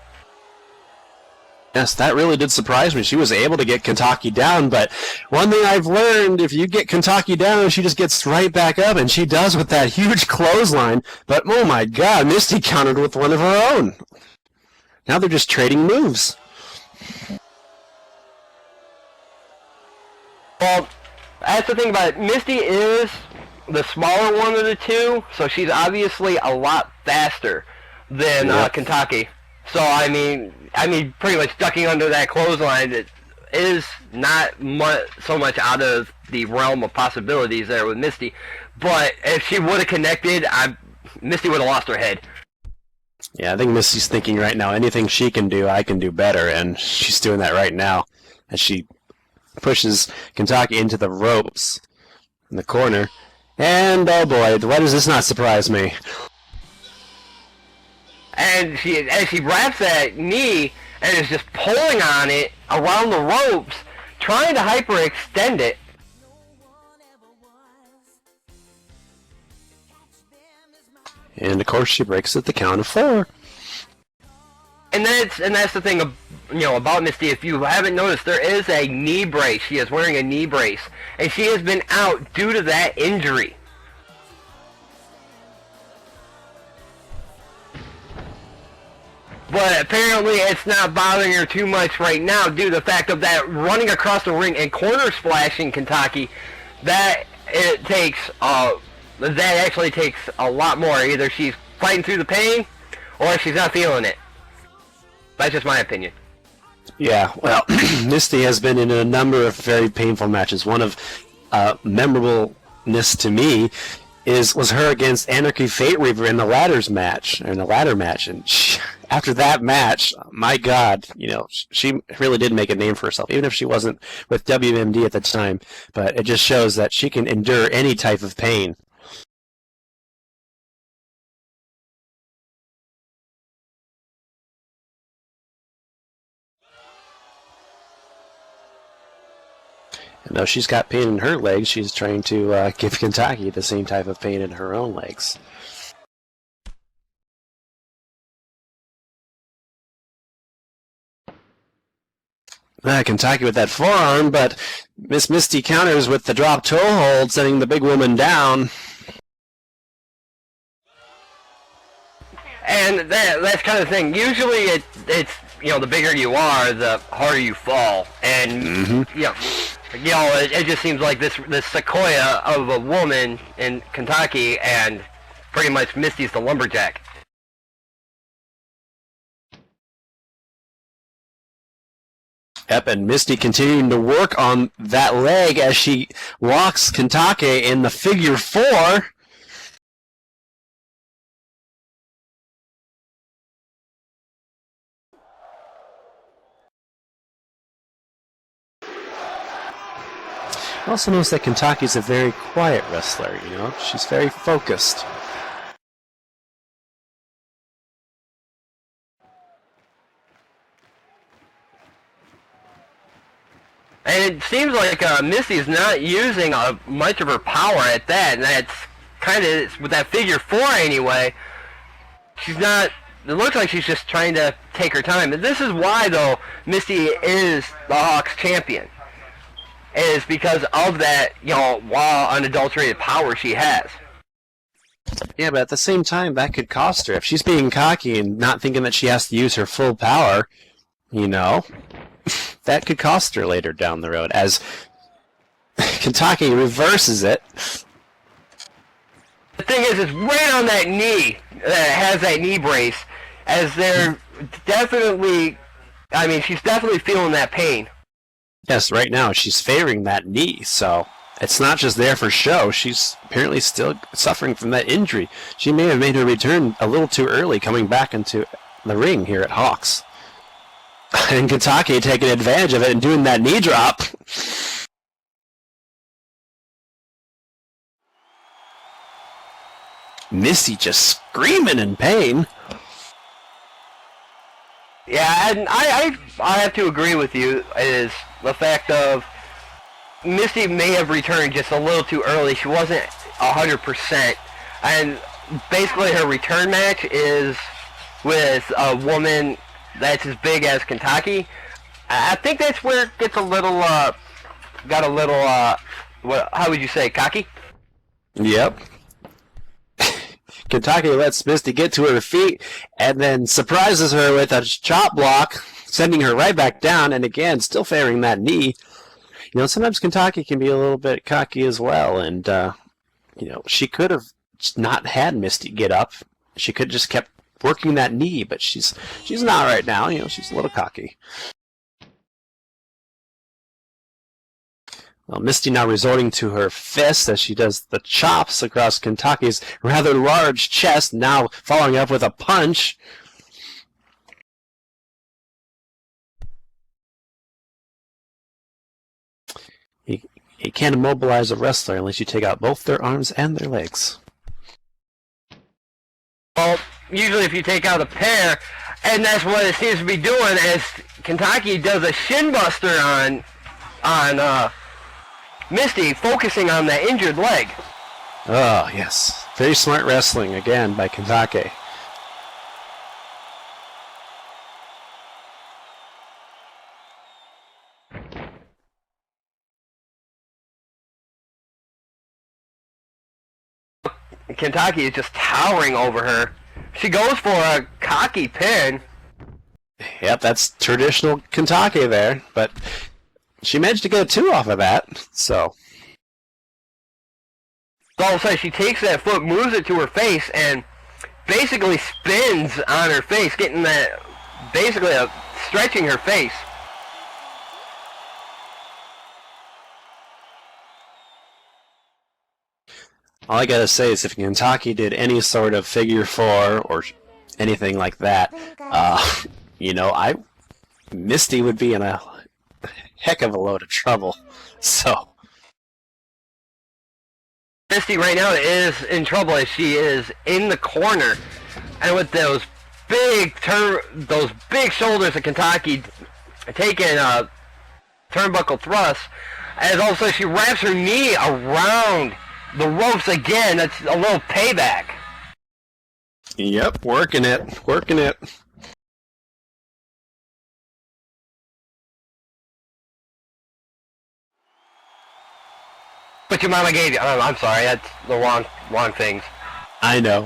Yes, that really did surprise me. She was able to get Kentucky down, but one thing I've learned, if you get Kentucky down, she just gets right back up, and she does with that huge clothesline. But, oh my god, Misty countered with one of her own. Now they're just trading moves. Well, that's the thing about it. Misty is the smaller one of the two, so she's obviously a lot faster than Kentucky. So, I mean, pretty much ducking under that clothesline, it is not so much out of the realm of possibilities there with Misty. But if she would have connected, Misty would have lost her head. Yeah, I think Misty's thinking right now, anything she can do, I can do better, and she's doing that right now as she pushes Kentucky into the ropes in the corner. And, oh boy, why does this not surprise me? And as she wraps that knee, and is just pulling on it around the ropes, trying to hyperextend it. And of course, she breaks at the count of 4. And that's the thing, about Misty. If you haven't noticed, there is a knee brace. She is wearing a knee brace, and she has been out due to that injury. But apparently, it's not bothering her too much right now due to the fact of that running across the ring and corner splashing Kentucky. That actually takes a lot more. Either she's fighting through the pain, or she's not feeling it. That's just my opinion. Yeah, well, Misty has been in a number of very painful matches. One of memorableness to me was her against Anarchy Fate Reaver in the ladder match, and after that match, my God, she really did make a name for herself, even if she wasn't with WMD at the time. But it just shows that she can endure any type of pain. And though she's got pain in her legs, she's trying to give Kentucky the same type of pain in her own legs. Kentucky with that forearm, but Miss Misty counters with the drop toe hold, sending the big woman down. And that's kind of the thing. Usually it's the bigger you are, the harder you fall. And, it just seems like this sequoia of a woman in Kentucky, and pretty much Misty's the lumberjack. Yep, and Misty continuing to work on that leg as she walks Kentucky in the figure 4. I also notice that Kentucky's a very quiet wrestler, She's very focused. And it seems like Misty's not using much of her power at that, and that's kind of, with that figure 4 anyway, she's not, it looks like she's just trying to take her time. And this is why, though, Misty is the HAWX champion, is because of that, wild, unadulterated power she has. Yeah, but at the same time, that could cost her. If she's being cocky and not thinking that she has to use her full power, that could cost her later down the road, as Kentucky reverses it. The thing is, it's right on that knee that has that knee brace, as they're definitely, she's definitely feeling that pain. Yes, right now she's favoring that knee, so it's not just there for show. She's apparently still suffering from that injury. She may have made her return a little too early coming back into the ring here at HAWX. And Kentucky taking advantage of it and doing that knee drop. Misty just screaming in pain. Yeah, and I have to agree with you, is the fact of Misty may have returned just a little too early. She wasn't 100%. And basically her return match is with a woman that's as big as Kentucky. I think that's where it gets a little, how would you say, cocky? Yep. Kentucky lets Misty get to her feet and then surprises her with a chop block, sending her right back down, and again, still favoring that knee. Sometimes Kentucky can be a little bit cocky as well, and, she could have not had Misty get up. She could have just kept working that knee, but she's not right now. She's a little cocky. Well, Misty now resorting to her fist as she does the chops across Kentucky's rather large chest, now following up with a punch. You can't immobilize a wrestler unless you take out both their arms and their legs. Well, usually if you take out a pair, And that's what it seems to be doing as Kentucky does a shin buster on Misty, focusing on that injured leg. Oh, yes. Very smart wrestling, again, by Kentucky. Kentucky is just towering over her. She goes for a cocky pin. Yep, that's traditional Kentucky there, but she managed to get a 2 off of that, so... All of a sudden, she takes that foot, moves it to her face, and basically spins on her face, getting that, basically stretching her face. All I gotta say is if Kentucky did any sort of figure 4 or anything like that, you know, Misty would be in a heck of a load of trouble, so... Misty right now is in trouble as she is in the corner, and with those big shoulders of Kentucky taking turnbuckle thrusts, as all of a sudden she wraps her knee around the ropes again. That's a little payback. Yep, working it, working it. But your mama gave you. Oh, I'm sorry, that's the wrong things. I know.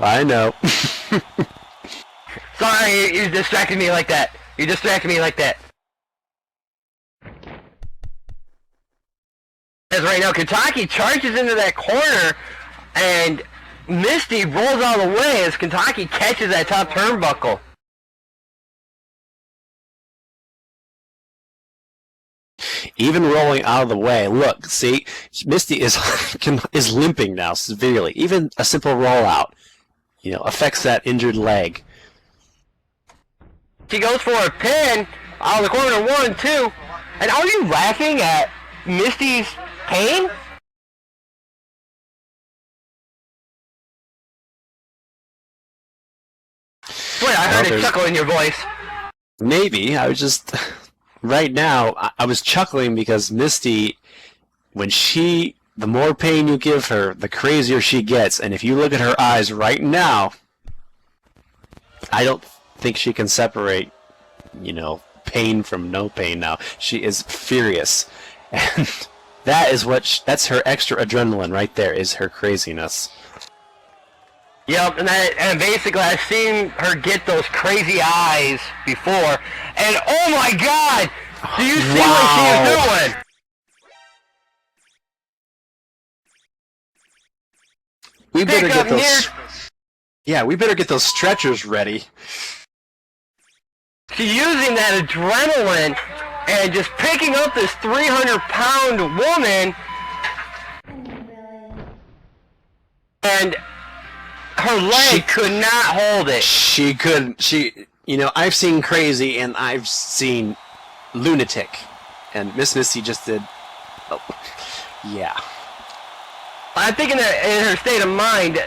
Sorry, you distracted me like that. You distracted me like that. As right now, Kentucky charges into that corner, and Misty rolls out of the way as Kentucky catches that top turnbuckle. Even rolling out of the way, look, see, Misty is limping now severely. Even a simple rollout, you know, affects that injured leg. She goes for a pin out of the corner, 1, 2, and are you laughing at Misty's pain? Boy, I heard a chuckle in your voice. Maybe, I was just... Right now, I was chuckling because Misty, the more pain you give her, the crazier she gets. And if you look at her eyes right now, I don't think she can separate, you know, pain from no pain now. She is furious. And that's her extra adrenaline right there, is her craziness. Yep, and basically I've seen her get those crazy eyes before, and oh my god! Do you see what she is doing? We better get those... Yeah, we better get those stretchers ready. She's using that adrenaline and just picking up this 300-pound woman, and her leg could not hold it. She couldn't. You know, I've seen crazy and I've seen lunatic, and Miss Misty just did. Oh, yeah. I'm thinking that in her state of mind,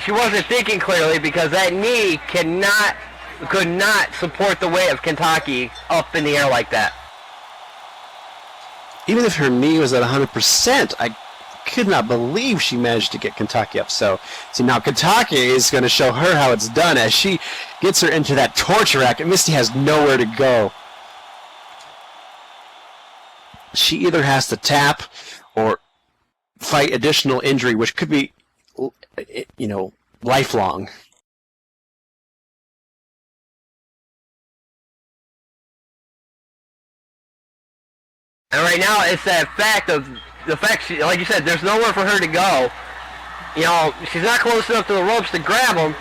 she wasn't thinking clearly because that knee could not support the weight of Kentucky up in the air like that. Even if her knee was at 100%, I could not believe she managed to get Kentucky up. So now Kentucky is going to show her how it's done as she gets her into that torture rack, and Misty has nowhere to go. She either has to tap or fight additional injury, which could be, you know, lifelong. And right now, it's that fact of the fact she, like you said, there's nowhere for her to go. You know, she's not close enough to the ropes to grab them.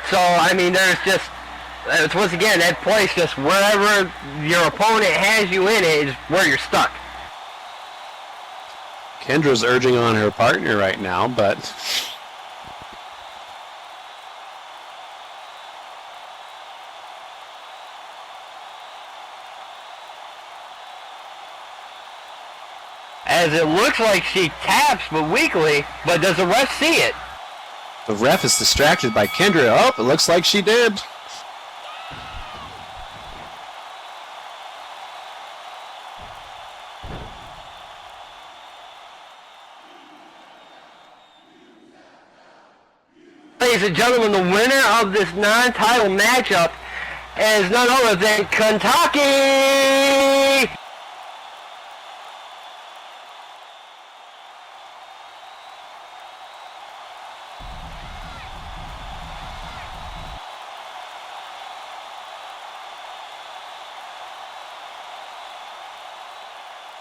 So, I mean, there's just, it's once again, that place, just wherever your opponent has you in it is where you're stuck. Kendra's urging on her partner right now, but... As it looks like she taps, but weakly, but does the ref see it? The ref is distracted by Kendra. Oh, it looks like she did. ladies and gentlemen, the winner of this non-title matchup is none other than Kentucky!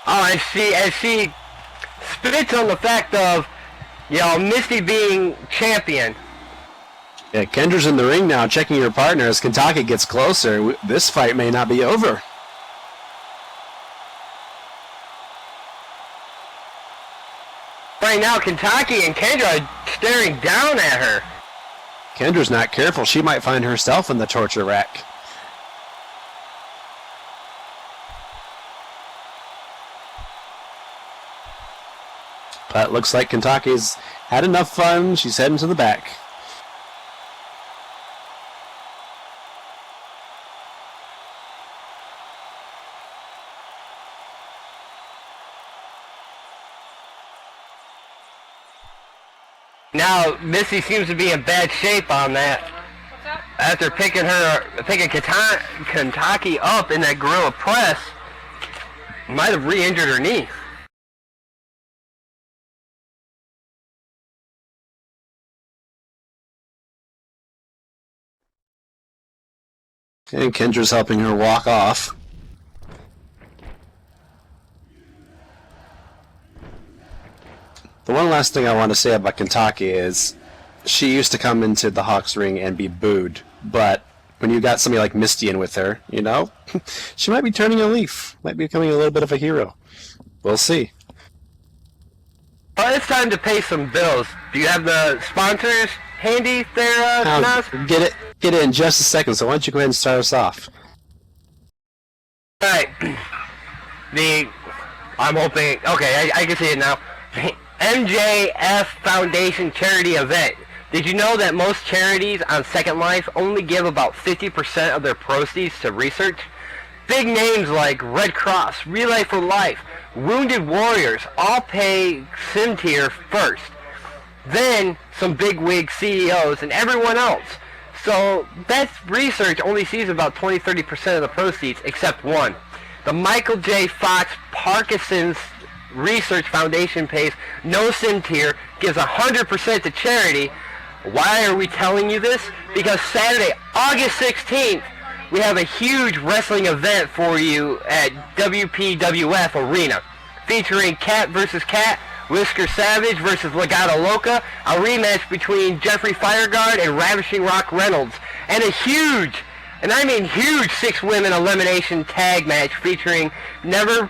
Oh, and she spits on the fact of, you know, Misty being champion. Yeah, Kendra's in the ring now, checking her partner as Kentucky gets closer. This fight may not be over. Right now, Kentucky and Kendra are staring down at her. Kendra's not careful. She might find herself in the torture rack. But looks like Kentucky's had enough fun. She's heading to the back. Now, Missy seems to be in bad shape on that. After picking Kentucky up in that gorilla press, might have re-injured her knee. And Kendra's helping her walk off. The one last thing I want to say about Kentucky is she used to come into the HAWX ring and be booed, but when you got somebody like Misty in with her, you know, she might be turning a leaf, might be becoming a little bit of a hero. We'll see. Well, it's time to pay some bills. Do you have the sponsors handy there, Nas? Get it in just a second, so why don't you go ahead and start us off? Alright. I'm hoping, okay, I can see it now. MJF Foundation charity event. Did you know that most charities on Second Life only give about 50% of their proceeds to research? Big names like Red Cross, Relay for Life, Wounded Warriors all pay Sim tier first. Then some bigwig CEOs and everyone else. So that research only sees about 20-30% of the proceeds, except one. The Michael J. Fox Parkinson's Research Foundation pays no sim tier, gives 100% to charity. Why are we telling you this? Because Saturday, August 16th, we have a huge wrestling event for you at WPWF Arena, featuring Cat vs. Cat, Whisker Savage versus Legado Loca, a rematch between Jeffrey Fireguard and Ravishing Rock Reynolds, and a huge, and I mean huge, 6-women elimination tag match featuring never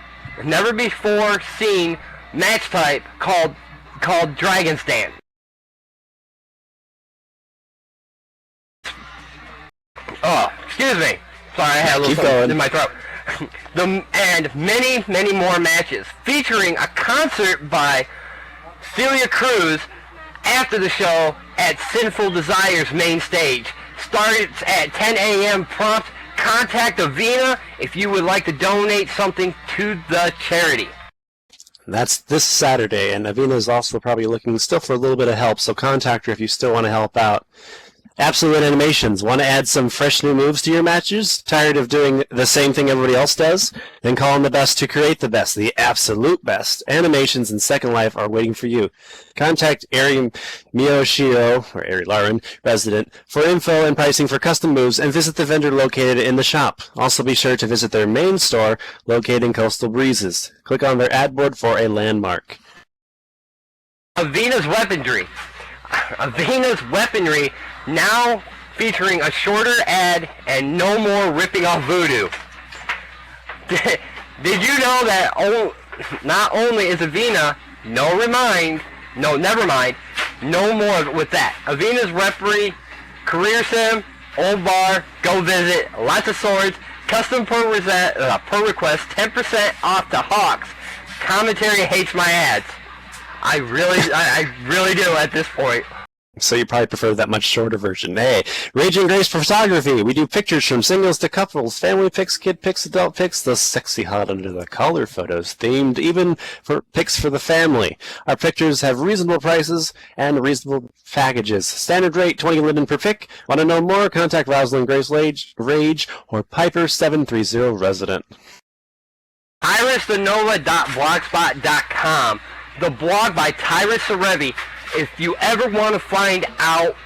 before seen match type called Dragon's Den. Oh, excuse me. Sorry, I had a little something in my throat. And many more matches featuring a concert by Celia Cruz after the show at Sinful Desire's main stage. Starts at 10 a.m. prompt. Contact Avina if you would like to donate something to the charity. That's this Saturday, and Avina is also probably looking still for a little bit of help, so contact her if you still want to help out. Absolute Animations, want to add some fresh new moves to your matches? Tired of doing the same thing everybody else does? Then call on the best to create the best, the absolute best. Animations and Second Life are waiting for you. Contact Ari Miyoshiro, or Ari Lauren, resident, for info and pricing for custom moves, and visit the vendor located in the shop. Also be sure to visit their main store located in Coastal Breezes. Click on their ad board for a landmark. Avina's Weaponry. Avina's Weaponry now featuring a shorter ad and no more ripping off voodoo. Did you know that not only is Avina, never mind, no more with that. Avina's Weaponry, Career Sim, Old Bar, go visit, lots of swords, custom per request, 10% off to HAWX. Commentary hates my ads. I really do at this point. So you probably prefer that much shorter version. Hey, Raging Grace Photography. We do pictures from singles to couples, family pics, kid pics, adult pics, the sexy hot under the collar photos, themed even for pics for the family. Our pictures have reasonable prices and reasonable packages. Standard rate, 20 linen per pic. Want to know more? Contact Rosalind Grace Rage or Piper 730 Resident. TyrusTheNova.blogspot.com, the blog by Tyrus Serevi. If you ever want to find out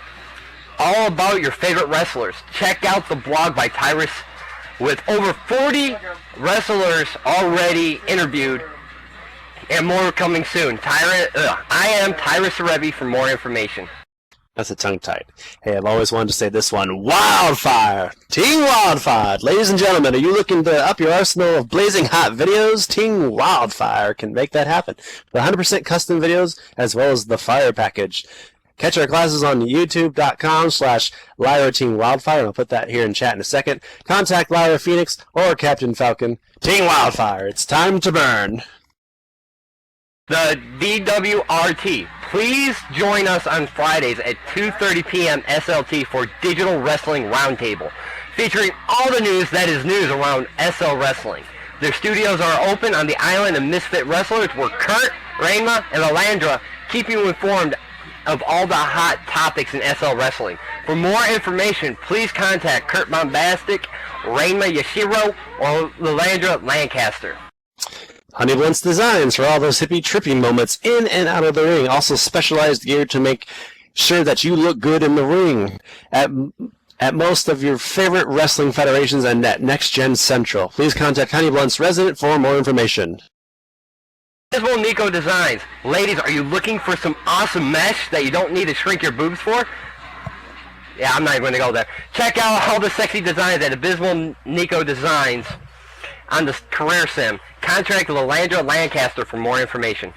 all about your favorite wrestlers, check out the blog by Tyrus with over 40 wrestlers already interviewed and more coming soon. I am Tyrus Serevi for more information. That's a tongue-tied. Hey, I've always wanted to say this one. Wildfire! Team Wildfire! Ladies and gentlemen, are you looking to up your arsenal of blazing hot videos? Team Wildfire can make that happen. The 100% custom videos, as well as the fire package. Catch our classes on youtube.com/Lyra Team Wildfire, and I'll put that here in chat in a second. Contact Lyra Phoenix or Captain Falcon. Team Wildfire, it's time to burn. The DWRT. Please join us on Fridays at 2:30 p.m. SLT for Digital Wrestling Roundtable, featuring all the news that is news around SL Wrestling. Their studios are open on the island of Misfit Wrestlers where Kurt, Rainma, and Alandra keep you informed of all the hot topics in SL Wrestling. For more information, please contact Kurt Bombastic, Rainma Yashiro, or Alandra Lancaster. Honey Blunts Designs for all those hippie trippy moments in and out of the ring. Also specialized gear to make sure that you look good in the ring at most of your favorite wrestling federations and at Next Gen Central. Please contact Honey Blunts Resident for more information. Visible Nico Designs. Ladies, are you looking for some awesome mesh that you don't need to shrink your boobs for? Yeah, I'm not even going to go there. Check out all the sexy designs at Abysmal Nico Designs on the Career Sim. Contact Lalandra Lancaster for more information.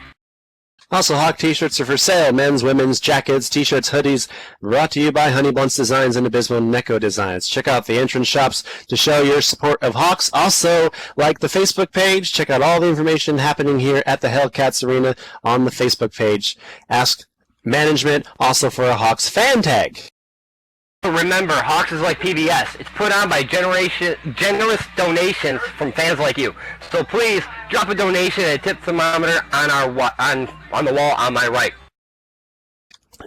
Also, Hawk t-shirts are for sale. Men's, women's, jackets, t-shirts, hoodies. Brought to you by Honey Blunts Designs and Abysmal Neko Designs. Check out the entrance shops to show your support of Hawks. Also, like the Facebook page. Check out all the information happening here at the Hellcats Arena on the Facebook page. Ask management also for a Hawks fan tag. Remember, Hawks is like PBS. It's put on by generous donations from fans like you. So please, drop a donation and a tip thermometer on the wall on my right.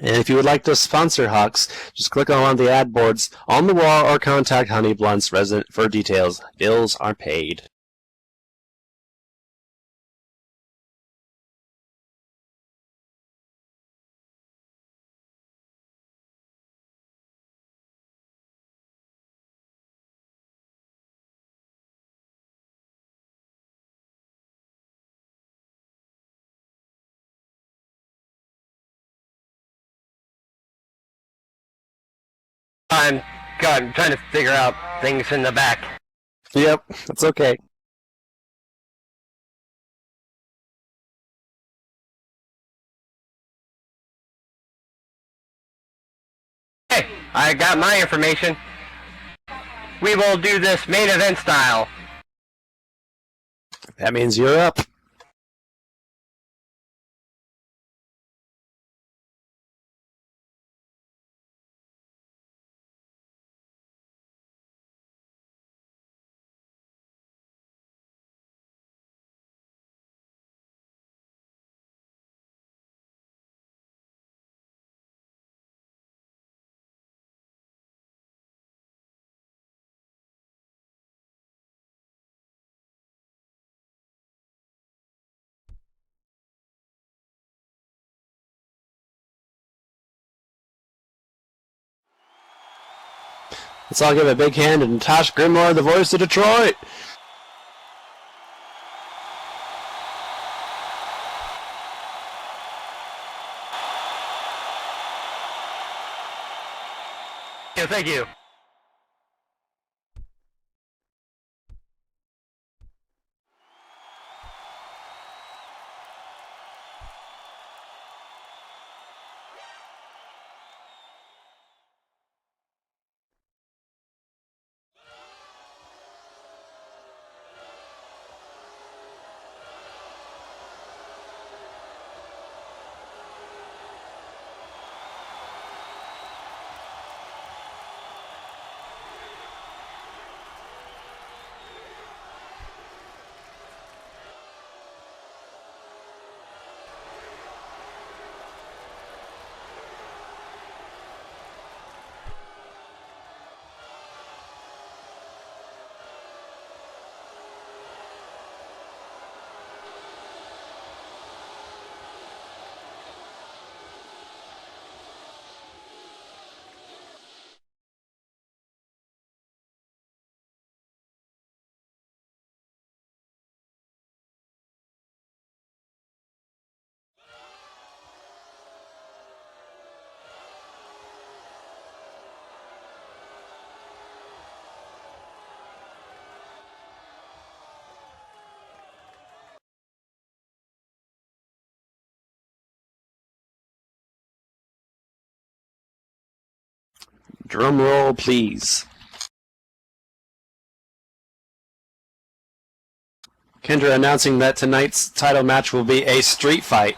And if you would like to sponsor Hawks, just click on one of the ad boards on the wall or contact Honey Blunts Resident for details. Bills are paid. I'm trying to figure out things in the back. Yep, that's okay. Hey, I got my information. We will do this main event style. That means you're up. Let's all give a big hand to Natasha Grimore, the voice of Detroit. Yeah, thank you. Drum roll, please. Kendra announcing that tonight's title match will be a street fight.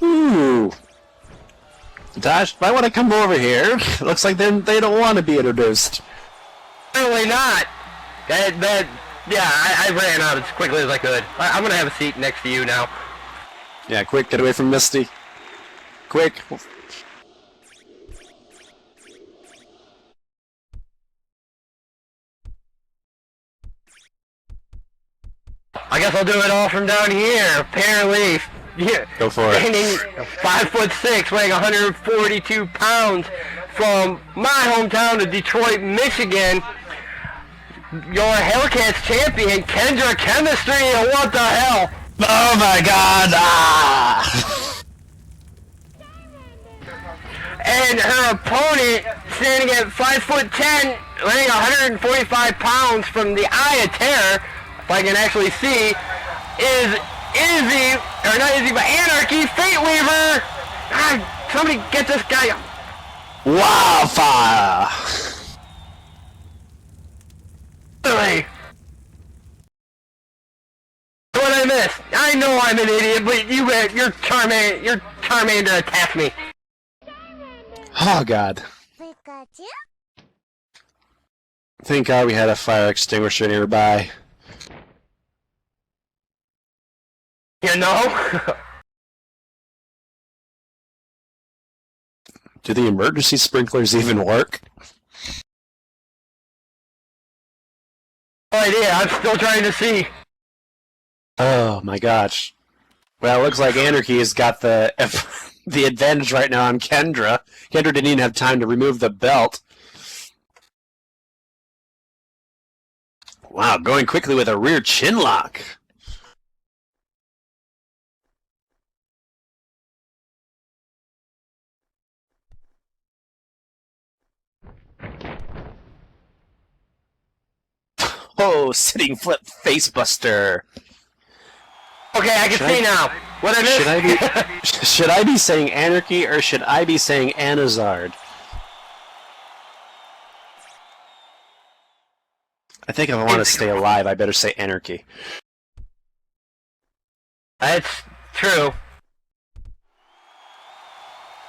Ooh. Dash, might want to come over here. Looks like they don't want to be introduced. Really not. Yeah, I ran out as quickly as I could. I'm gonna have a seat next to you now. Yeah, quick, get away from Misty. Quick. I guess I'll do it all from down here. Apparently, yeah. Go for it. Standing 5'6", weighing 142 pounds, from my hometown of Detroit, Michigan. Your Hellcats champion, Kendra Chemistry, and what the hell? Oh my god! Ah! And her opponent, standing at 5'10", weighing 145 pounds, from the Eye of Terror, if I can actually see, is Izzy, or not Izzy, but Anarchy Fate Weaver. Ah, somebody get this guy. Wildfire! Really? What I missed? I know I'm an idiot, but your Charmander attacked me. Oh god. Thank god we had a fire extinguisher nearby. You know? Do the emergency sprinklers even work? No idea, I'm still trying to see. Oh my gosh. Well, it looks like Anarchy has got the the advantage right now on Kendra. Kendra didn't even have time to remove the belt. Wow, going quickly with a rear chin lock. Oh, sitting flip facebuster. Okay, I can see now. What I missed? Should I be saying Anarchy or should I be saying Anazard? I think if I want to stay alive, I better say Anarchy. That's true.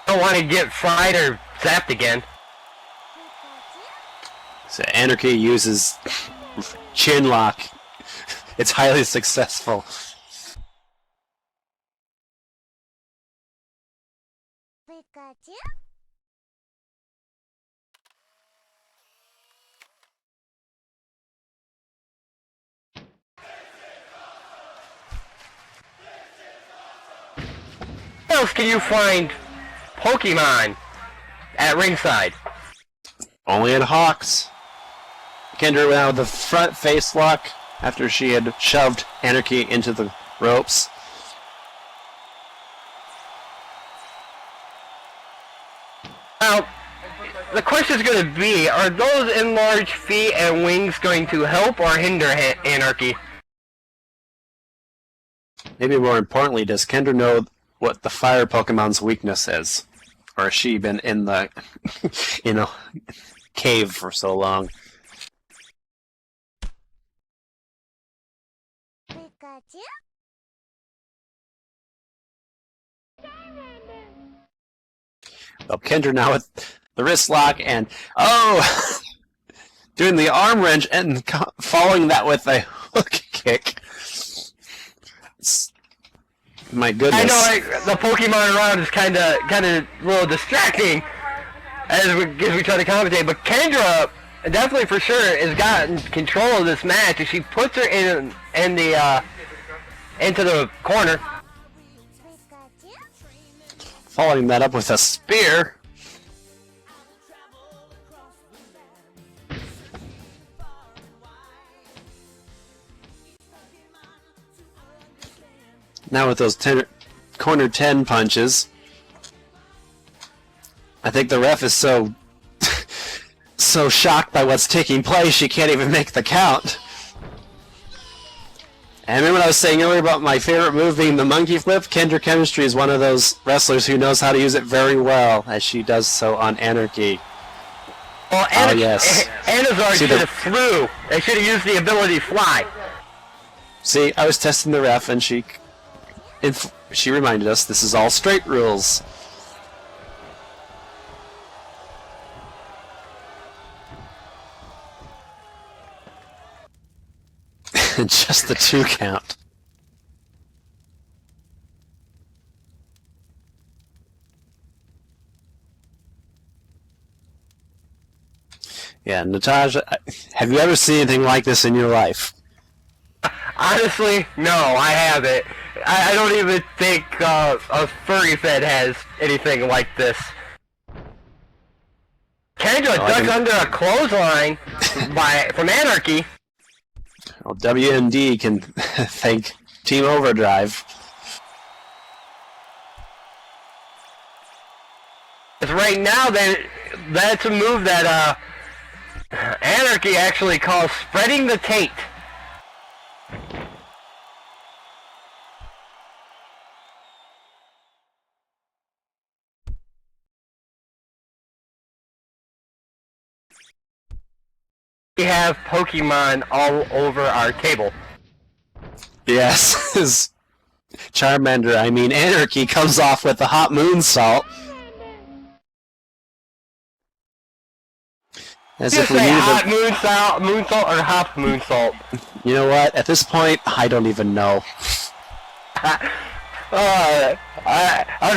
I don't want to get fried or zapped again. So Anarchy uses chin lock. It's highly successful. Where else can you find Pokemon at ringside? Only at HAWX. Kendra went out with the front face lock after she had shoved Anarchy into the ropes. Now, the question is going to be, are those enlarged feet and wings going to help or hinder Anarchy? Maybe more importantly, does Kendra know what the fire Pokemon's weakness is? Or has she been in the, cave for so long? Well, Kendra now with the wrist lock and... Oh! doing the arm wrench and following that with a hook kick. My goodness. I know the Pokemon around is kind of a little distracting as we try to commentate, but Kendra definitely for sure has gotten control of this match, and she puts her in the into the corner. Following that up with a spear. Now with those corner 10 punches, I think the ref is so shocked by what's taking place she can't even make the count. And remember what I was saying earlier about my favorite move being the monkey flip? Kendra Chemistry is one of those wrestlers who knows how to use it very well, as she does so on Anarchy. Well, yes. Anazar should have flew. They should have used the ability to fly. See, I was testing the ref, and she reminded us this is all straight rules. Just the 2 count. Yeah, Natasha, have you ever seen anything like this in your life? Honestly, no, I haven't. I don't even think a furry fed has anything like this. Kendra ducks under a clothesline from Anarchy. Well, WMD can thank Team Overdrive. Right now, that's a move that Anarchy actually calls spreading the taint. We have Pokemon all over our table. Yes, Charmander, I mean Anarchy, comes off with the hot moonsault. As if we needed hot moonsault or hop moonsault. You know what? At this point, I don't even know. I'm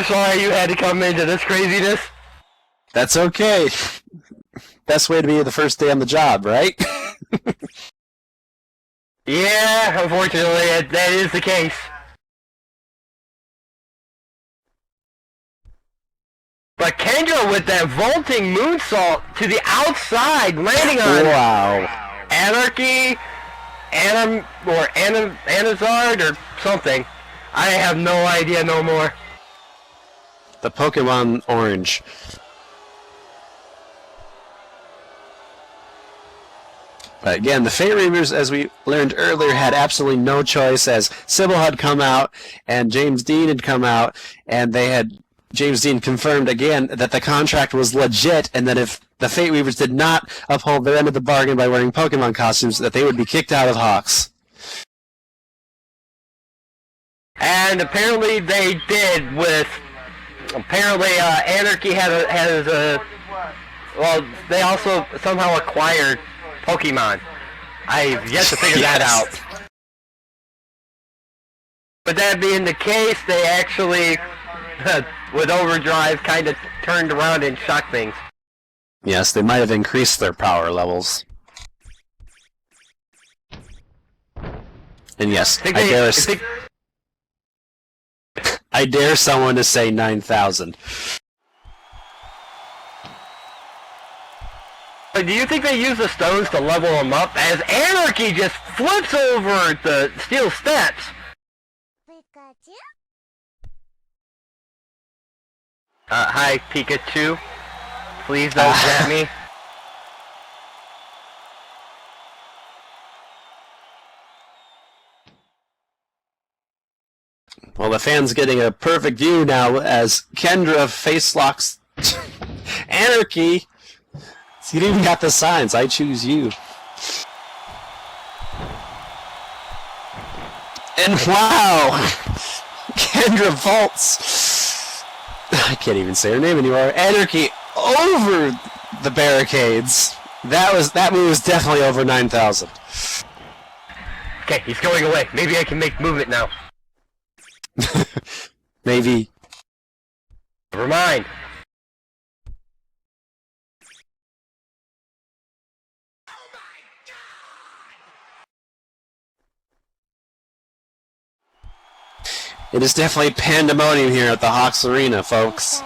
sorry you had to come into this craziness. That's okay. Best way to be the first day on the job, right? Yeah, unfortunately, that is the case. But Kendra with that vaulting moonsault to the outside, landing on Anarchy, Anazard, or something. I have no idea no more. The Pokemon Orange. But again, the Fate Reavers, as we learned earlier, had absolutely no choice, as Sybil had come out and James Dean had come out, and James Dean confirmed again that the contract was legit, and that if the Fate Weavers did not uphold their end of the bargain by wearing Pokemon costumes, that they would be kicked out of HAWX. And apparently they did. Anarchy they also somehow acquired Pokemon. I've yet to figure that out. But that being the case, they actually, with Overdrive, kind of turned around and shocked things. Yes, they might have increased their power levels. And yes, I dare someone to say 9,000. Do you think they use the stones to level them up, as Anarchy just flips over the steel steps? Hi, Pikachu. Please don't zap me. Well, the fan's getting a perfect view now as Kendra face locks Anarchy. He even got the signs, I choose you. And wow! Kendra vaults. I can't even say her name anymore. Anarchy over the barricades That move was definitely over 9,000. Okay, he's going away. Maybe I can make movement now. Maybe. Never mind. It is definitely pandemonium here at the HAWX Arena, folks.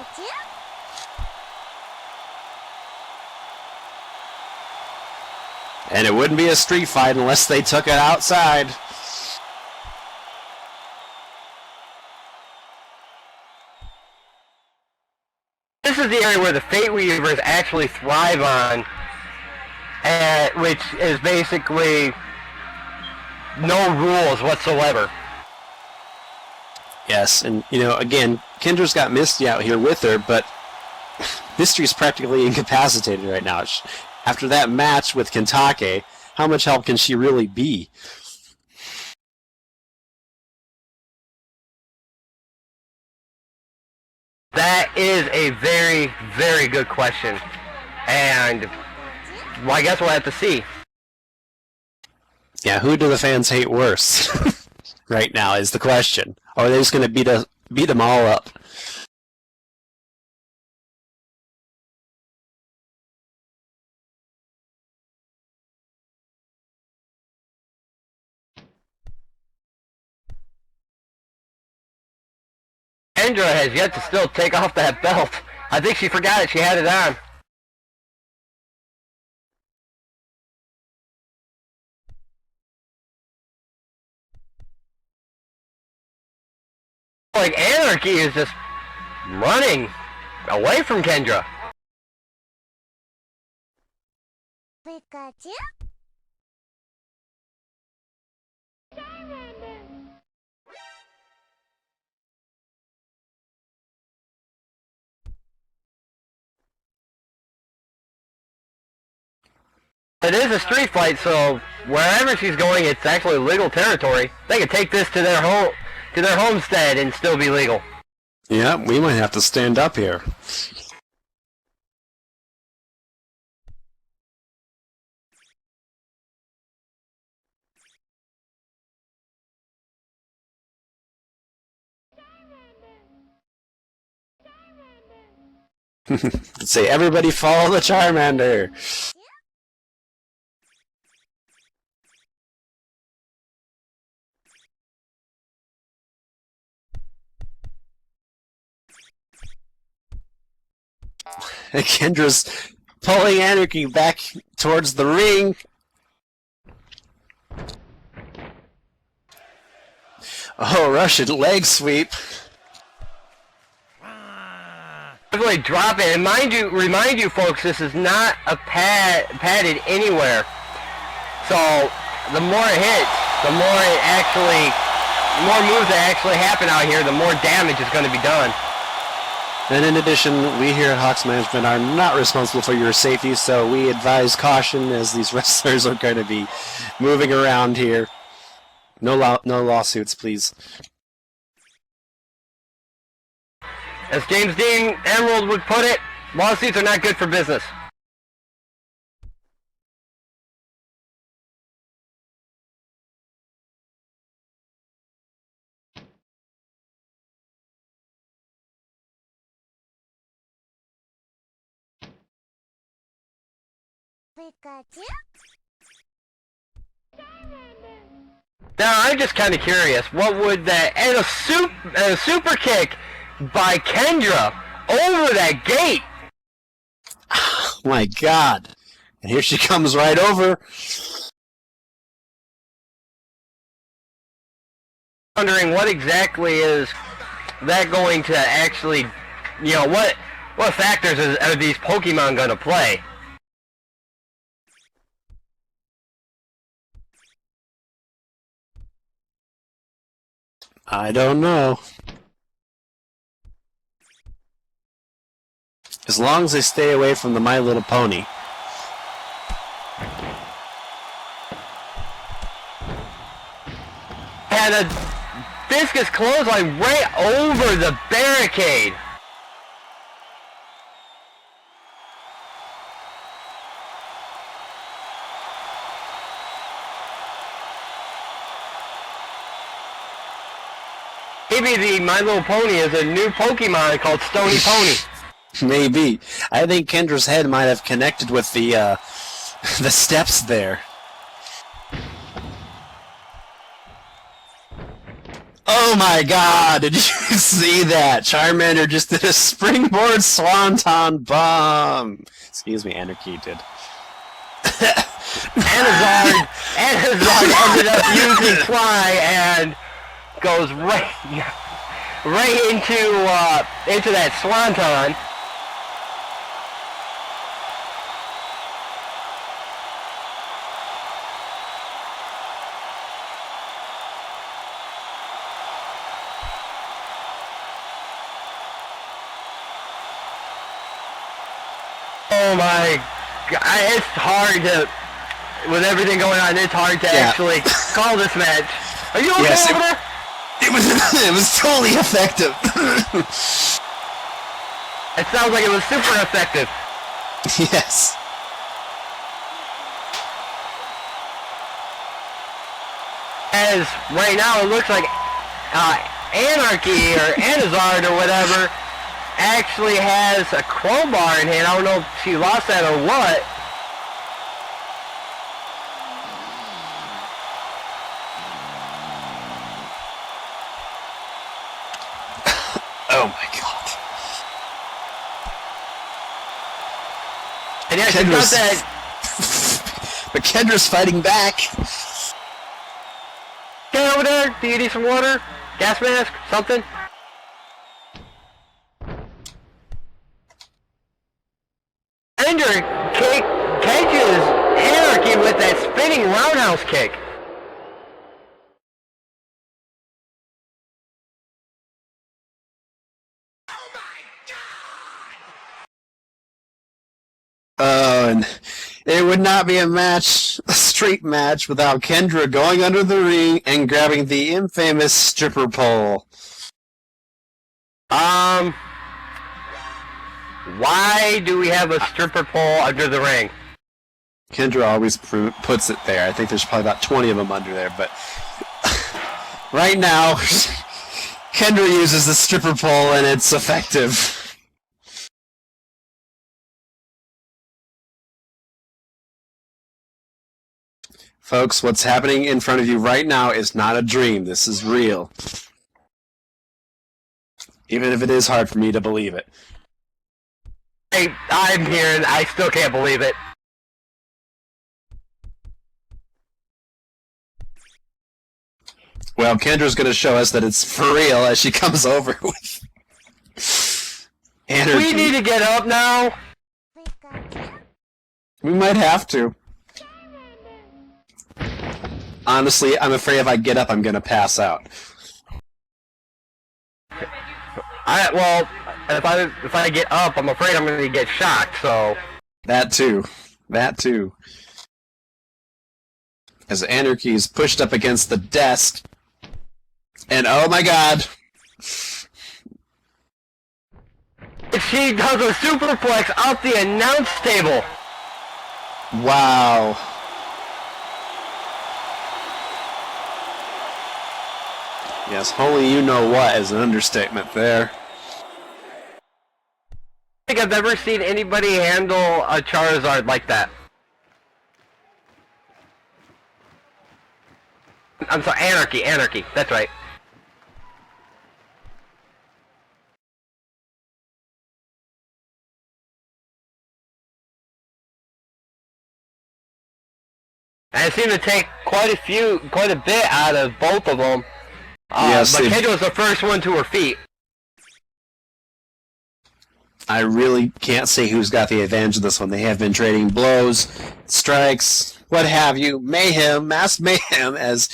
And it wouldn't be a street fight unless they took it outside. This is the area where the Fate Weavers actually thrive on, which is basically no rules whatsoever. Yes, and you know, again, Kendra's got Misty out here with her, but Misty's practically incapacitated right now. After that match with Kentake, how much help can she really be? That is a very, very good question. And, well, I guess we'll have to see. Yeah, who do the fans hate worse? Right now is the question. Or are they just going to beat them all up? Kendra has yet to still take off that belt. I think she forgot it. She had it on. Like Anarchy is just running away from Kendra. It is a street fight, so wherever she's going, it's actually legal territory. They could take this to their homestead and still be legal. Yeah, we might have to stand up here. Let's say, everybody follow the Charmander. Kendra's pulling Anarchy back towards the ring. Oh, Russian leg sweep. Really drop it, and remind you folks, this is not a padded anywhere. So the more it hits, the more moves that actually happen out here, the more damage is going to be done. And in addition, we here at HAWX Management are not responsible for your safety, so we advise caution as these wrestlers are going to be moving around here. No lawsuits, please. As James Dean Emerald would put it, lawsuits are not good for business. Now, I'm just kind of curious, what would that, and a super kick by Kendra over that gate. Oh my God. And here she comes right over. Wondering what exactly is that going to actually, you know, what factors are these Pokemon going to play? I don't know. As long as they stay away from the My Little Pony. And a viscous clothesline right over the barricade. maybe the My Little Pony is a new Pokemon called Stony Pony. Maybe. I think Kendra's head might have connected with the steps there. Oh my god, did you see that? Charmander just did a springboard swanton bomb! Excuse me, Anarchy did. Anazard ended up using Fly and goes right into that swanton. Oh my god, it's hard to, with everything going on, it's hard to actually call this match. Are you okay over there? It was totally effective. It sounds like it was super effective. Yes. As right now it looks like Anarchy or Anazard or whatever actually has a crowbar in hand. I don't know if she lost that or what. Oh my god. And yeah, she's got that. But Kendra's fighting back. Get over there. Do you need some water? Gas mask? Something? Kendra catches Anarchy with that spinning roundhouse kick. And it would not be a street match, without Kendra going under the ring and grabbing the infamous stripper pole. Why do we have a stripper pole under the ring? Kendra always puts it there. I think there's probably about 20 of them under there, but right now, Kendra uses the stripper pole and it's effective. Folks, what's happening in front of you right now is not a dream. This is real. Even if it is hard for me to believe it. I'm here and I still can't believe it. Well, Kendra's going to show us that it's for real as she comes over with Anarchy. We need to get up now. We might have to. Honestly, I'm afraid if I get up, I'm going to pass out. Well, if I get up, I'm afraid I'm going to get shocked, so... That too. That too. As Anarchy is pushed up against the desk. And oh my god! She does a superplex off the announce table! Wow. Yes, holy you know what is an understatement there. I don't think I've ever seen anybody handle a Charizard like that. I'm sorry, Anarchy, that's right. And it seemed to take quite a bit out of both of them. Yes, but Kendra was the first one to her feet. I really can't say who's got the advantage of this one. They have been trading blows, strikes, what have you, mayhem, mass mayhem, as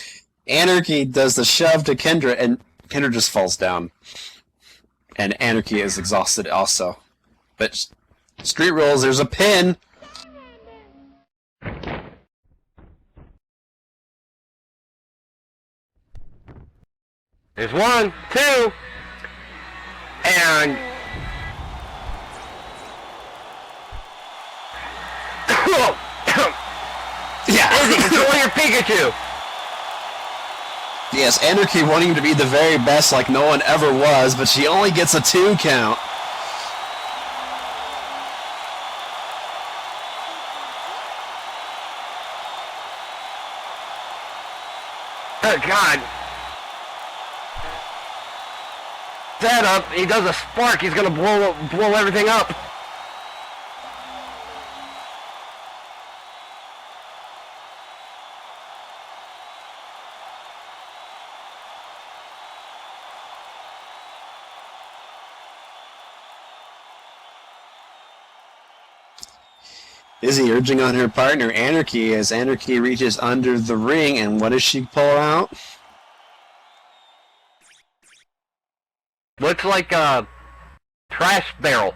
Anarchy does the shove to Kendra, and Kendra just falls down. And Anarchy is exhausted also. But Street Rules, there's a pin! There's 1, 2, and... Yeah. Izzy, control your Pikachu! Yes, Anarchy wanting to be the very best like no one ever was, but she only gets a 2 count. Oh, God. Set up. He does a spark. He's going to blow everything up. Izzy urging on her partner Anarchy as Anarchy reaches under the ring, and what does she pull out? Looks like a trash barrel.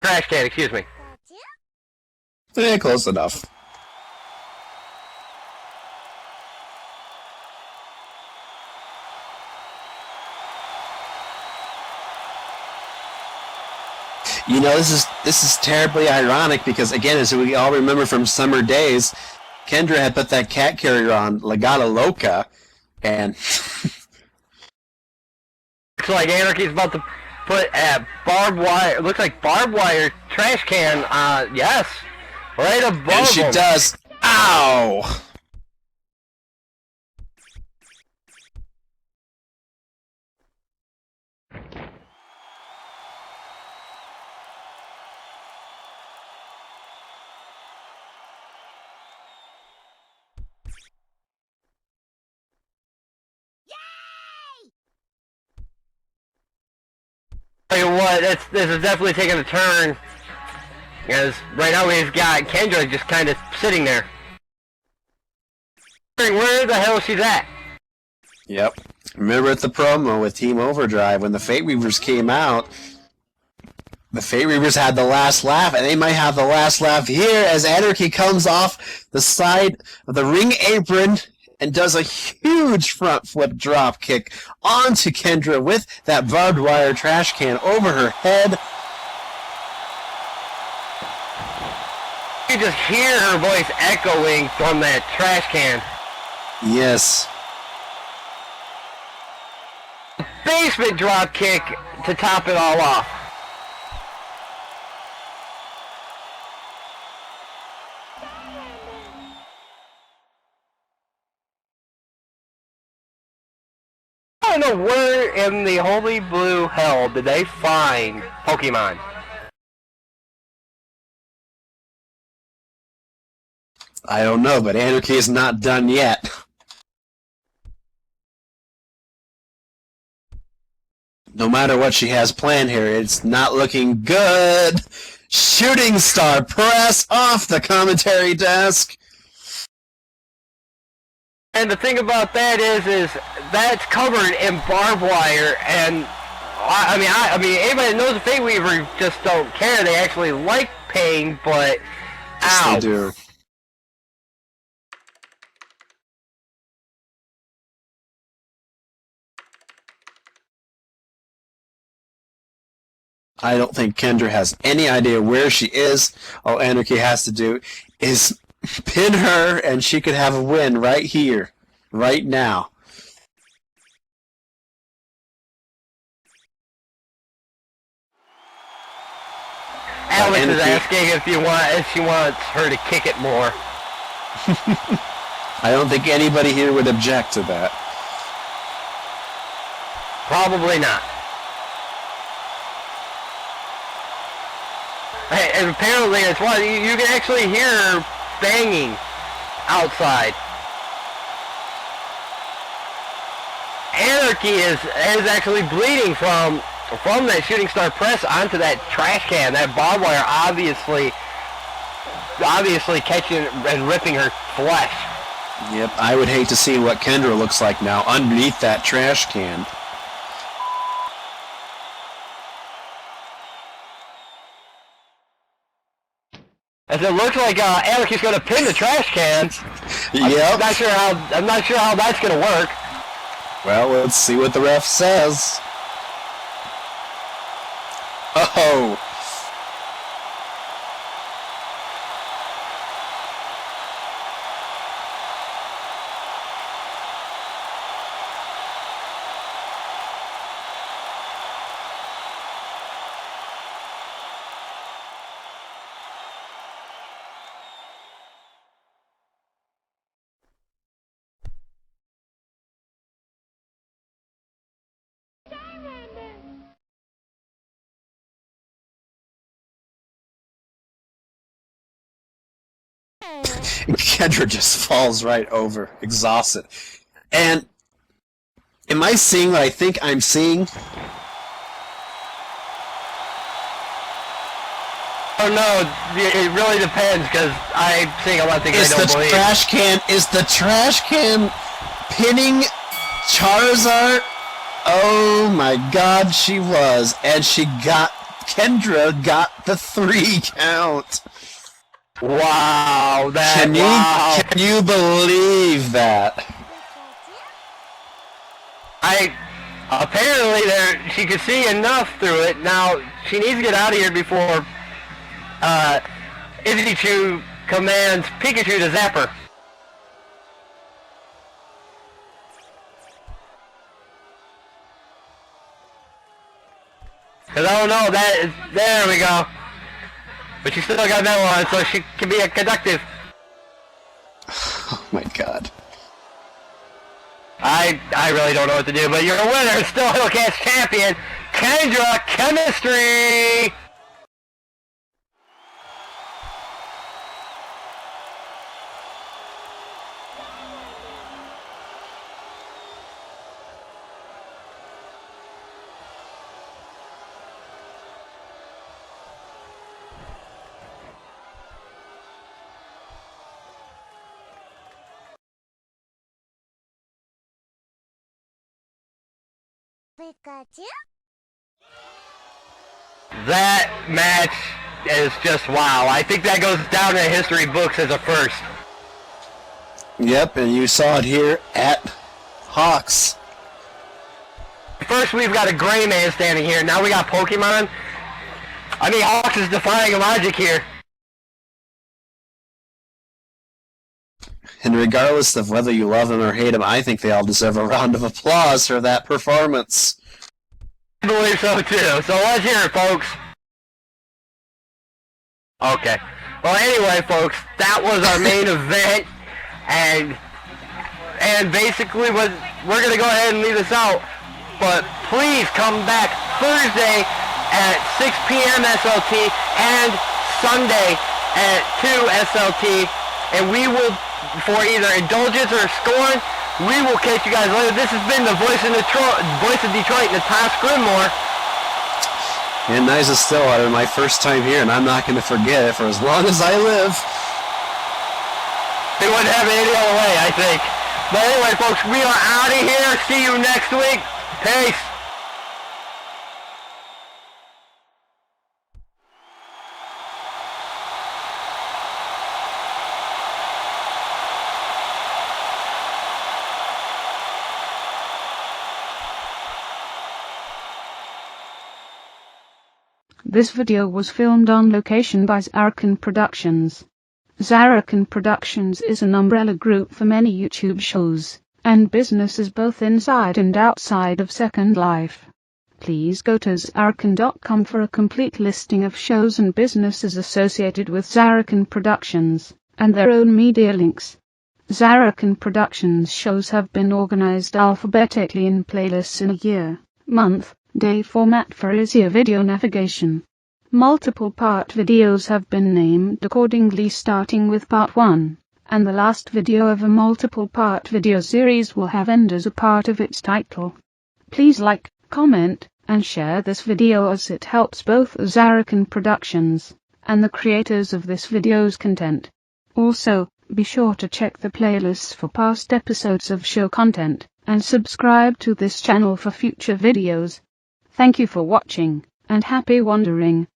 Trash can, excuse me. Close enough. You know, this is terribly ironic because, again, as we all remember from Summer Days, Kendra had put that cat carrier on Legata Loca, and Looks like Anarchy's about to put a barbed wire. Looks like barbed wire trash can. Yes, right above and she him. does. Ow! Tell you what, this is definitely taking a turn. Because right now we've got Kendra just kind of sitting there. Where the hell she's at? Yep. Remember at the promo with Team Overdrive when the Fate Weavers came out, the Fate Weavers had the last laugh, and they might have the last laugh here as Anarchy comes off the side of the ring apron and does a huge front flip drop kick onto Kendra with that barbed wire trash can over her head. You just hear her voice echoing from that trash can. Yes. Basement drop kick to top it all off. I don't know where in the holy blue hell did they find Pokemon. I don't know, but Anarchy is not done yet. No matter what she has planned here, it's not looking good. Shooting star press off the commentary desk. And the thing about that is that's covered in barbed wire, and I mean, anybody that knows the Fate Weaver just don't care. They actually like pain, but Yes, ow. they do. I don't think Kendra has any idea where she is. All Anarchy has to do is pin her, and she could have a win right here, right now. Alex is Anarchy- asking if she wants her to kick it more. I don't think anybody here would object to that. Probably not. Hey, and apparently it's why you can actually hear her banging outside. Anarchy is actually bleeding from that shooting star press onto that trash can. That barbed wire obviously catching and ripping her flesh. Yep, I would hate to see what Kendra looks like now underneath that trash can. As it looks like Anarchy's going to pin the trash can. Yep. I'm not sure how that's going to work. Well, let's see what the ref says. Oh. And Kendra just falls right over, exhausted. And am I seeing what I think I'm seeing? Oh no, it really depends, because I'm seeing a lot of things I don't believe. Is the trash can pinning Charizard? Oh my god, she was. And Kendra got the 3 count. Wow, Can you believe that? Apparently she could see enough through it. Now, she needs to get out of here before Izzy commands Pikachu to zap her. Because I don't know, there we go. But she still got that one, so she can be a conductive. Oh my god. I really don't know what to do, but your winner is still Hillcast champion, Kendra Chemistry! That match is just wow. I think that goes down in history books as a first. Yep, and you saw it here at HAWX. First we've got a gray man standing here, now we got Pokemon. I mean, HAWX is defying logic here. And regardless of whether you love them or hate them, I think they all deserve a round of applause for that performance. I believe so too. So let's hear it, folks. Okay. Well, anyway, folks, that was our main event, and basically we're gonna go ahead and leave this out. But please come back Thursday at 6 p.m. SLT and Sunday at 2 SLT, and we will, for either Indulgence or Scorn, we will catch you guys later. This has been the voice of Detroit, Natasha Grimmore. And nice as Stillwater, my first time here, and I'm not going to forget it for as long as I live. They wouldn't have it any other way, I think. But anyway, folks, we are out of here. See you next week. Peace. This video was filmed on location by Zarrakan Productions. Zarrakan Productions is an umbrella group for many YouTube shows and businesses both inside and outside of Second Life. Please go to Zarrakan.com for a complete listing of shows and businesses associated with Zarrakan Productions, and their own media links. Zarrakan Productions shows have been organized alphabetically in playlists in a year, month, day format for easier video navigation. Multiple part videos have been named accordingly, starting with part 1, and the last video of a multiple part video series will have end as a part of its title. Please like, comment, and share this video as it helps both Zarrakan Productions and the creators of this video's content. Also, be sure to check the playlists for past episodes of show content, and subscribe to this channel for future videos. Thank you for watching, and happy wandering.